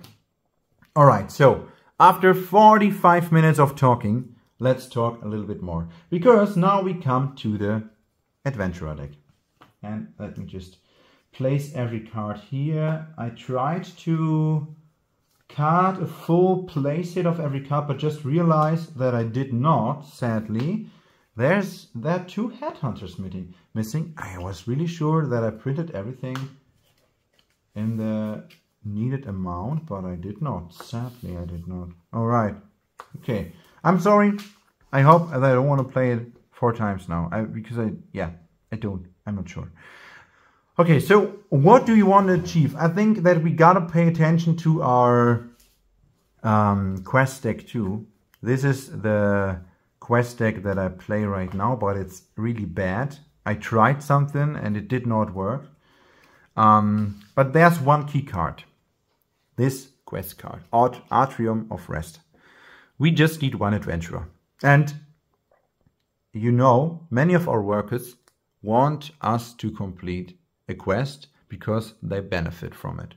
Alright, so after 45 minutes of talking, let's talk a little bit more. Because now we come to the Adventurer deck. And let me just place every card here. I tried to card a full playset of every card, but just realized that I did not, sadly. There are 2 Headhunters missing. I was really sure that I printed everything in the needed amount, but I did not. Sadly, I did not. Alright. Okay. I'm sorry. I hope that I don't want to play it 4 times now. I don't. I'm not sure. Okay, so what do you want to achieve? I think that we gotta pay attention to our quest deck too. This is the quest deck that I play right now, but it's really bad. I tried something and it did not work. But there's one key card. This quest card, Atrium of Rest. We just need 1 adventurer. And you know, many of our workers want us to complete a quest because they benefit from it.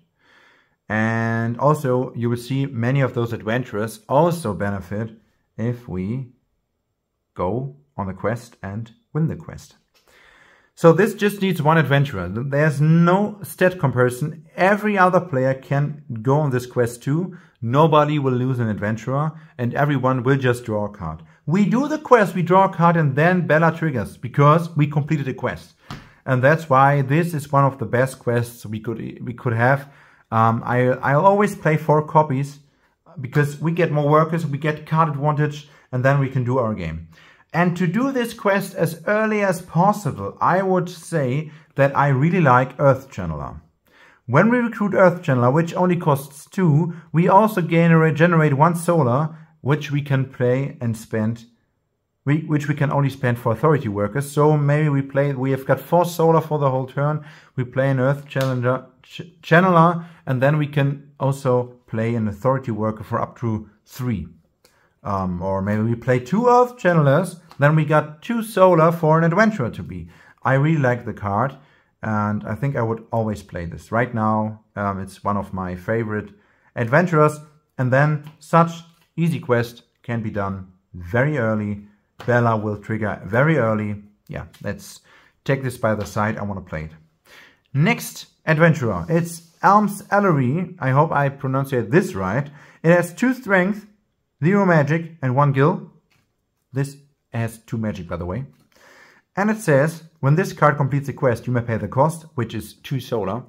And also, you will see many of those adventurers also benefit if we go on the quest and win the quest. So this just needs 1 adventurer. There's no stat comparison. Every other player can go on this quest too. Nobody will lose an adventurer and everyone will just draw a card. We do the quest, we draw a card, and then Bella triggers because we completed a quest. And that's why this is one of the best quests we could have. I'll always play 4 copies because we get more workers, we get card advantage, and then we can do our game. And to do this quest as early as possible, I would say that I really like Earth Channeler. When we recruit Earth Channeler, which only costs 2, we also generate 1 solar, which we can play and spend, which we can only spend for authority workers. So maybe we have got 4 solar for the whole turn. We play an Earth Channeler, and then we can also play an authority worker for up to 3. Or maybe we play 2 Earth Channelers, then we got 2 solar for an adventurer to be. I really like the card, and I think I would always play this. Right now, it's one of my favorite adventurers, and then such easy quest can be done very early Bella will trigger very early. Yeah, let's take this by the side. I want to play it. Next adventurer, it's Alms Alary. I hope I pronounced this right. It has 2 strength, 0 magic, and 1 gil. This has 2 magic, by the way. And it says, when this card completes a quest, you may pay the cost, which is 2 solar.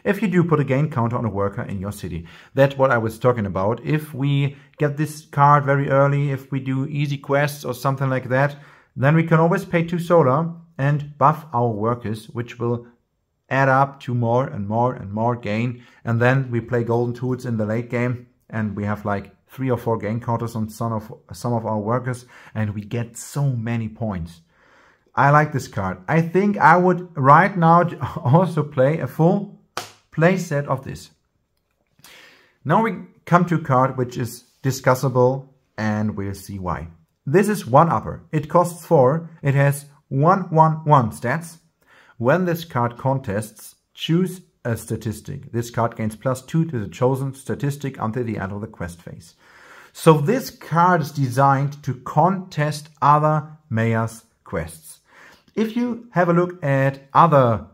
If you do, put a gain counter on a worker in your city. That's what I was talking about. If we get this card very early, if we do easy quests or something like that, then we can always pay 2 solar and buff our workers, which will add up to more and more and more gain. And then we play golden tools in the late game, and we have like 3 or 4 gain counters on some of our workers, and we get so many points. I like this card. I think I would right now also play a full play set of this. Now we come to a card which is discussable, and we'll see why. This is 1-upper. It costs 4. It has 1/1/1 stats. When this card contests, choose a statistic. This card gains +2 to the chosen statistic until the end of the quest phase. So this card is designed to contest other Mayor's quests. If you have a look at other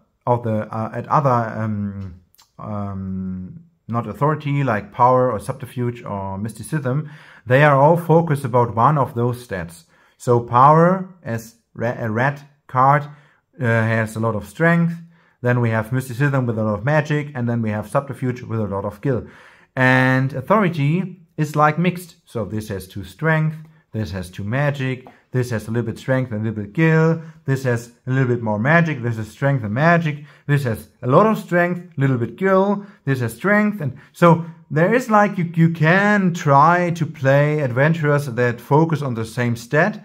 not authority like power or subterfuge or mysticism, they are all focused about one of those stats. So power, as a red card, has a lot of strength. Then we have mysticism with a lot of magic, and then we have subterfuge with a lot of skill. And authority is like mixed. So this has 2 strength, this has 2 magic, this has a little bit strength and a little bit skill, this has a little bit more magic, this has strength and magic, this has a lot of strength, a little bit skill, this has strength. And so there is like, you can try to play adventurers that focus on the same stat,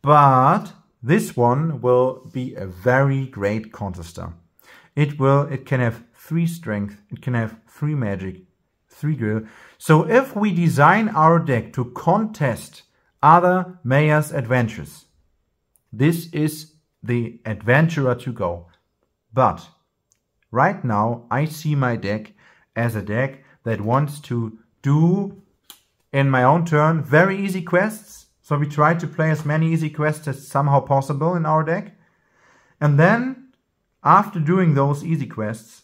but this one will be a very great contester. It can have 3 strength, it can have 3 magic, 3 skill. So if we design our deck to contest other Mayor's adventures, this is the adventurer to go. But right now I see my deck as a deck that wants to do, in my own turn, very easy quests. So we try to play as many easy quests as somehow possible in our deck. And then after doing those easy quests,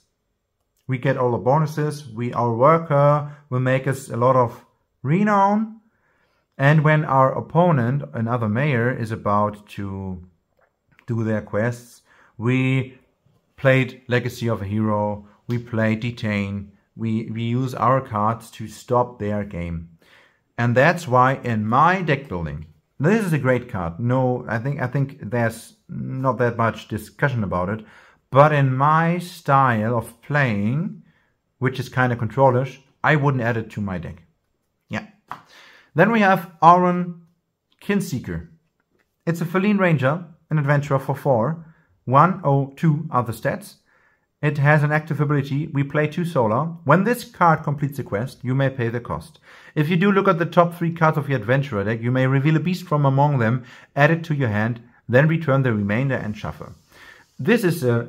we get all the bonuses. Our worker will make us a lot of renown. And when our opponent, another mayor, is about to do their quests, we played Legacy of a Hero, we play Detain, we use our cards to stop their game. And that's why in my deck building, this is a great card. No, I think there's not that much discussion about it. But in my style of playing, which is kind of controllish, I wouldn't add it to my deck. Yeah. Then we have Auran Kinseeker. It's a Feline Ranger, an adventurer for 4. 1/02 are the stats. It has an active ability. We play 2 solar. When this card completes a quest, you may pay the cost. If you do look at the top 3 cards of your adventurer deck, you may reveal a beast from among them, add it to your hand, then return the remainder and shuffle. This is a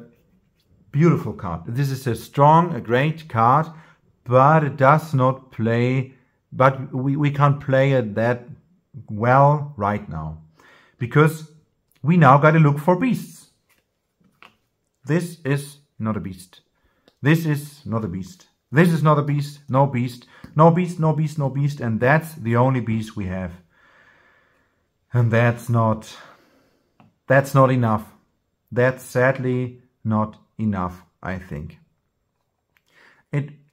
beautiful card. This is a strong, a great card, but it does not play, but we can't play it that well right now. Because we now got to look for beasts. This is not a beast. This is not a beast. This is not a beast. No beast. No beast, no beast, no beast. And that's the only beast we have. And that's not enough. That's sadly not enough, I think.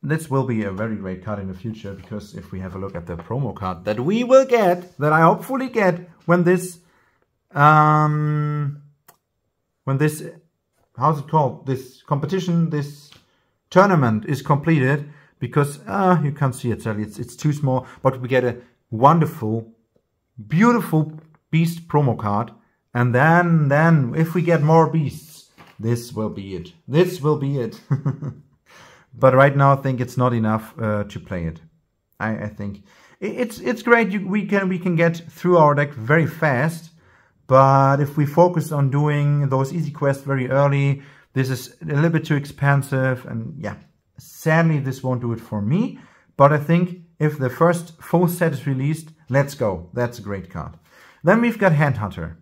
This will be a very great card in the future, because if we have a look at the promo card that we will get, that I hopefully get when this how's it called? This competition, this tournament is completed, because you can't see it, sadly, it's too small, but we get a wonderful, beautiful beast promo card, and then if we get more beasts, this will be it. This will be it. But right now, I think it's not enough to play it. I think it's great. We can get through our deck very fast. But if we focus on doing those easy quests very early, this is a little bit too expensive. And yeah, sadly, this won't do it for me. But I think if the first full set is released, let's go. That's a great card. Then we've got Handhunter.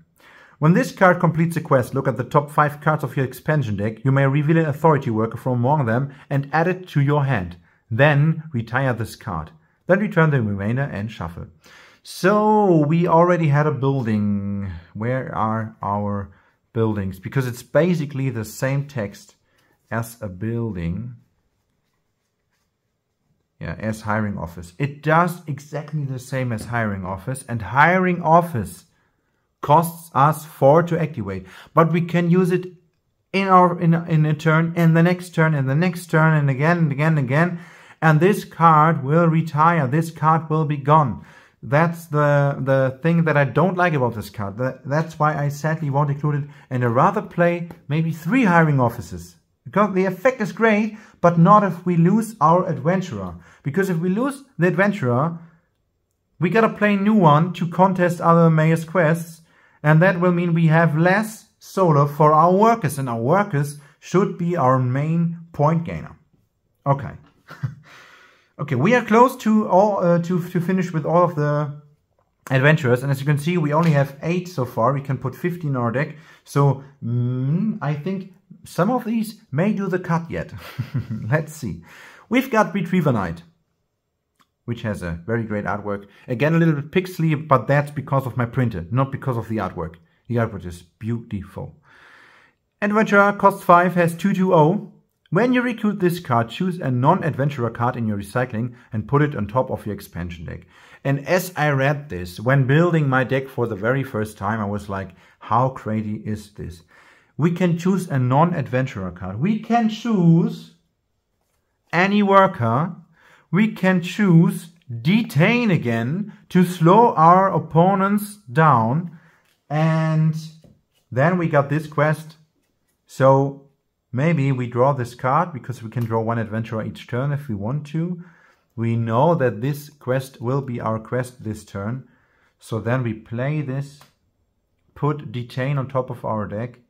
When this card completes a quest, look at the top 5 cards of your expansion deck. You may reveal an authority worker from among them and add it to your hand. Then retire this card. Then return the remainder and shuffle. So we already had a building. Where are our buildings? Because it's basically the same text as a building. Yeah, as hiring office. It does exactly the same as hiring office. And hiring office costs us 4 to activate. But we can use it in a turn, in the next turn, in the next turn, and again, and again, and again. And this card will retire. This card will be gone. That's the thing that I don't like about this card. That's why I sadly won't include it. And I'd rather play maybe 3 hiring offices. Because the effect is great, but not if we lose our adventurer. Because if we lose the adventurer, we gotta play a new one to contest other mayor's quests. And that will mean we have less solo for our workers. And our workers should be our main point gainer. Okay. Okay, we are close to all to finish with all of the adventurers, and as you can see, we only have 8 so far. We can put 50 in our deck, so I think some of these may do the cut yet. Let's see. We've got Retriever Knight, which has a very great artwork. Again, a little bit pixely, but that's because of my printer, not because of the artwork. The artwork is beautiful. Adventurer costs 5, has 2/2/0. When you recruit this card, choose a non-adventurer card in your recycling and put it on top of your expansion deck. And as I read this, when building my deck for the very first time, I was like, how crazy is this? We can choose a non-adventurer card. We can choose any worker. We can choose Detain again to slow our opponents down. And then we got this quest. So maybe we draw this card because we can draw 1 adventurer each turn if we want to. We know that this quest will be our quest this turn. So then we play this, put Detain on top of our deck.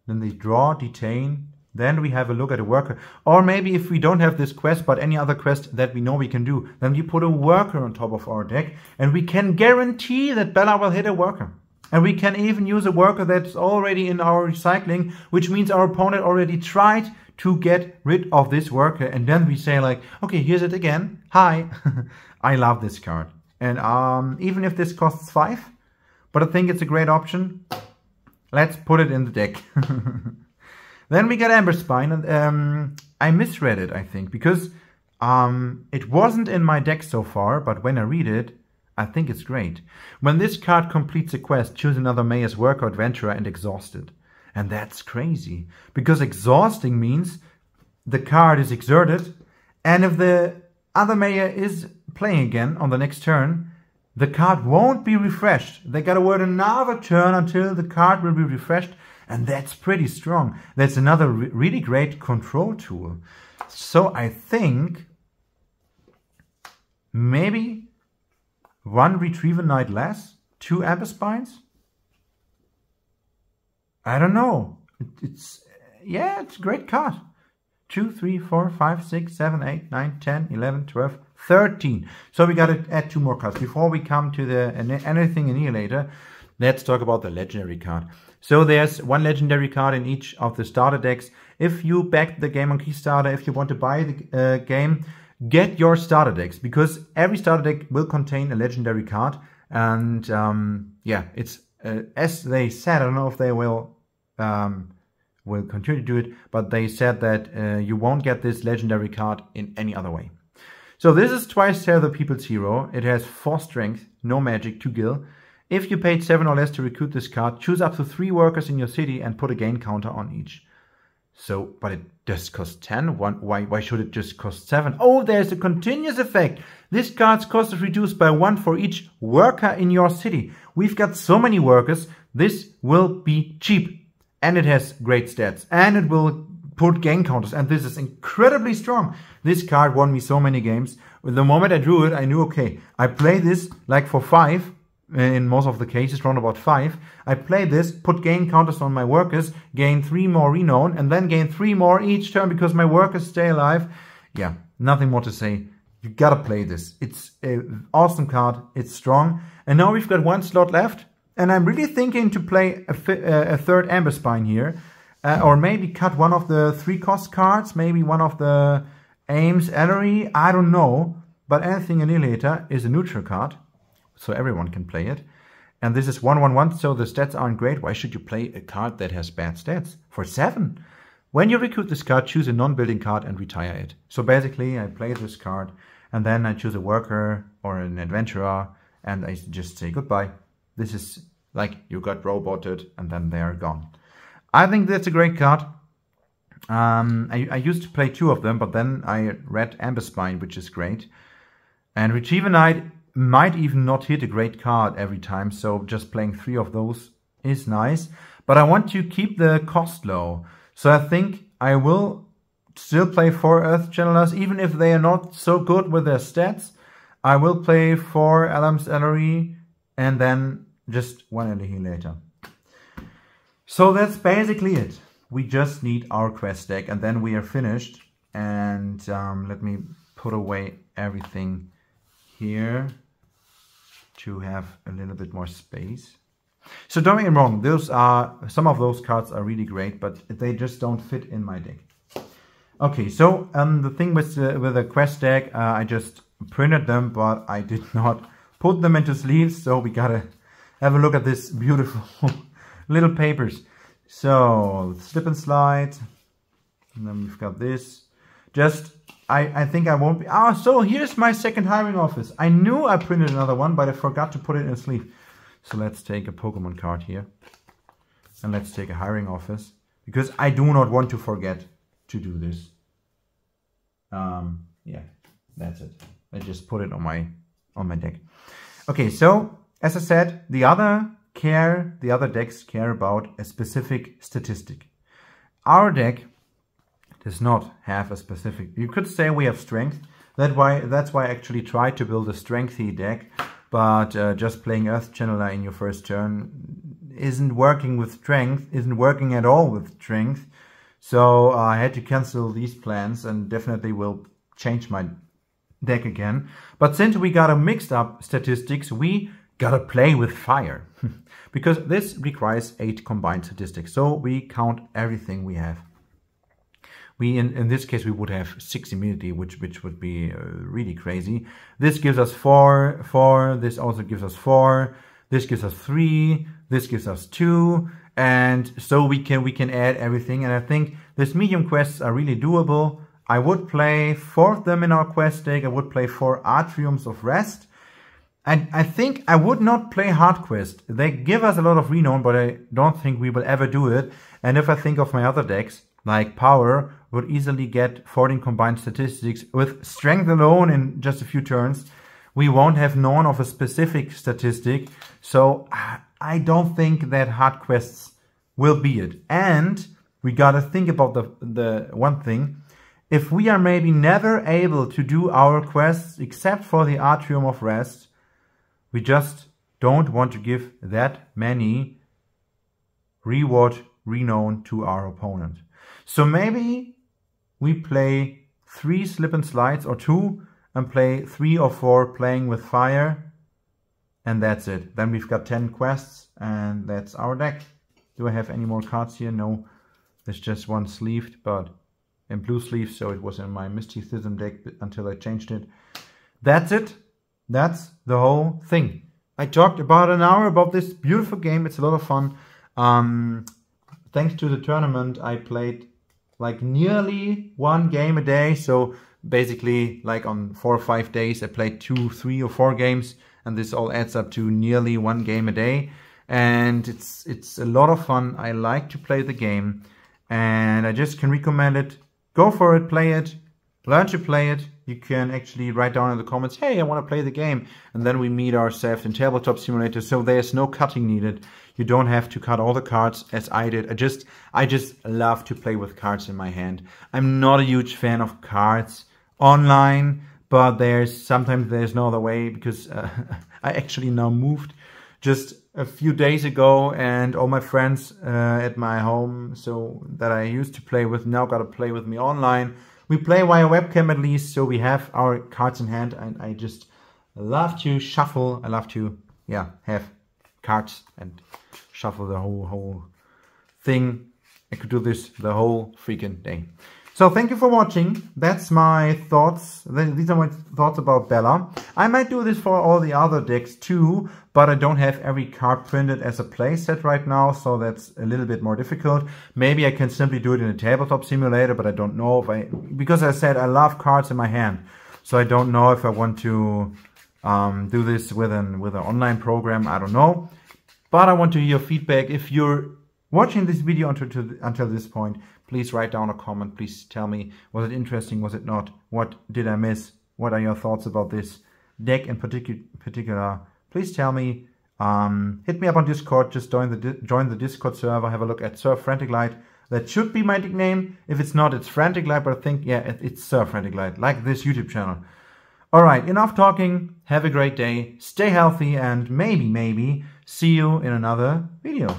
Then they draw Detain. Then we have a look at a worker. Or maybe if we don't have this quest, but any other quest that we know we can do, then we put a worker on top of our deck. And we can guarantee that Bella will hit a worker. And we can even use a worker that's already in our recycling, which means our opponent already tried to get rid of this worker. And then we say like, okay, here's it again. Hi. I love this card. And even if this costs 5, but I think it's a great option, let's put it in the deck. Then we got Amberspine. And I misread it, I think, because it wasn't in my deck so far, but when I read it, I think it's great. When this card completes a quest, choose another mayor's worker, adventurer, and exhaust it. And that's crazy. Because exhausting means the card is exerted, and if the other mayor is playing again on the next turn, the card won't be refreshed. They gotta wait another turn until the card will be refreshed, and that's pretty strong. That's another really great control tool. So I think maybe 1 Retriever Knight less, 2 Amberspines? I don't know. It's a great card. 2, 3, 4, 5, 6, 7, 8, 9, 10, 11, 12, 13. So we got to add 2 more cards. Before we come to the anything Annihilator, let's talk about the legendary card. So there's 1 legendary card in each of the starter decks. If you back the game on Kickstarter, if you want to buy the game, get your starter decks, because every starter deck will contain a legendary card. And yeah, it's as they said, I don't know if they will continue to do it, but they said that you won't get this legendary card in any other way. So this is Twicetail, the People's Hero. It has 4 strength, no magic, 2 gil. If you paid 7 or less to recruit this card, choose up to 3 workers in your city and put a gain counter on each. So, but it does cost 10. Why should it just cost 7? Oh, there's a continuous effect. This card's cost is reduced by 1 for each worker in your city. We've got so many workers. This will be cheap. And it has great stats. And it will put gain counters. And this is incredibly strong. This card won me so many games. The moment I drew it, I knew, okay, I play this like for 5. In most of the cases, around about 5. I play this, put gain counters on my workers, gain 3 more renown, and then gain 3 more each turn because my workers stay alive. Yeah, nothing more to say. You gotta play this. It's an awesome card. It's strong. And now we've got one slot left. And I'm really thinking to play a third Amberspine here. Or maybe cut one of the 3-cost cards. Maybe one of the Alms Alary. I don't know. But anything Annihilator is a neutral card. So everyone can play it. And this is 1/1/1, so the stats aren't great. Why should you play a card that has bad stats? For 7. When you recruit this card, choose a non-building card and retire it. So basically, I play this card, and then I choose a worker or an adventurer, and I just say goodbye. This is like you got roboted, and then they're gone. I think that's a great card. I used to play 2 of them, but then I read Amberspine, which is great. And Retriever Knight might even not hit a great card every time, so just playing 3 of those is nice. But I want to keep the cost low. So I think I will still play 4 Earth Channelers, even if they are not so good with their stats. I will play 4 Alms Alary and then just 1 Annihilator. So that's basically it. We just need our quest deck and then we are finished. And let me put away everything here to have a little bit more space. So don't get me wrong, some of those cards are really great, but they just don't fit in my deck. Okay, so the thing with the quest deck, I just printed them, but I did not put them into sleeves, so we gotta have a look at this beautiful little papers. So, slip and slide, and then we've got this. I think I won't be... so here's my second hiring office. I knew I printed another one, but I forgot to put it in a sleeve. So let's take a Pokemon card here. And let's take a hiring office. Because I do not want to forget to do this. Yeah, that's it. I just put it on my deck. Okay, so as I said, the other decks care about a specific statistic. Our deck does not have a specific... You could say we have strength. That's why I actually tried to build a strengthy deck. But just playing Earth Channeler in your first turn isn't working with strength, isn't working at all with strength. So I had to cancel these plans and definitely will change my deck again. But since we got a mixed up statistics, we gotta play with fire. Because this requires 8 combined statistics. So we count everything we have. In this case, we would have 6 immunity, which would be really crazy. This gives us 4, this also gives us 4, this gives us 3, this gives us 2, and so we can add everything. And I think these medium quests are really doable. I would play 4 of them in our quest deck. I would play 4 Atriums of Rest. And I think I would not play hard quest. They give us a lot of renown, but I don't think we will ever do it. And if I think of my other decks, like Power, would easily get 14 combined statistics. With Strength alone in just a few turns, we won't have known of a specific statistic. So I don't think that hard quests will be it. And we gotta think about the one thing. If we are maybe never able to do our quests except for the Atrium of Rest, we just don't want to give that many reward renown to our opponent. So maybe we play 3 slip and slides or 2 and play 3 or 4 playing with fire. And that's it. Then we've got 10 quests and that's our deck. Do I have any more cards here? No. There's just one sleeved, but in blue sleeve. So it was in my Mysticism deck until I changed it. That's it. That's the whole thing. I talked about an hour about this beautiful game. It's a lot of fun. Thanks to the tournament, I played like nearly 1 game a day. So basically like on 4 or 5 days, I played 2, 3 or 4 games. And this all adds up to nearly 1 game a day. And it's a lot of fun. I like to play the game. And I just can recommend it. Go for it, play it, learn to play it. You can actually write down in the comments, hey, I want to play the game. And then we meet ourselves in Tabletop Simulator. So there's no cutting needed. You don't have to cut all the cards as I did. I just love to play with cards in my hand. I'm not a huge fan of cards online, but sometimes there's no other way because I actually now moved just a few days ago and all my friends at my home, so that I used to play with, now got to play with me online. We play via webcam at least, so we have our cards in hand, and I just love to shuffle. I love to, yeah, have cards and shuffle the whole thing. I could do this the whole freaking day. So thank you for watching. That's my thoughts. These are my thoughts about Bella. I might do this for all the other decks too, but I don't have every card printed as a playset right now, so that's a little bit more difficult. Maybe I can simply do it in a tabletop simulator, but I don't know if because I said I love cards in my hand, so I don't know if I want to do this with an online program. I don't know, but I want to hear your feedback. If you're watching this video until this point, please write down a comment. Please tell me, was it interesting, was it not? What did I miss? What are your thoughts about this deck in particular? Please tell me. Hit me up on Discord. Just join the Discord server. Have a look at SirFranticLight. That should be my nickname. If it's not, it's FranticLight, but I think, yeah, it's SirFranticLight, like this YouTube channel. Alright, enough talking. Have a great day. Stay healthy, and maybe see you in another video.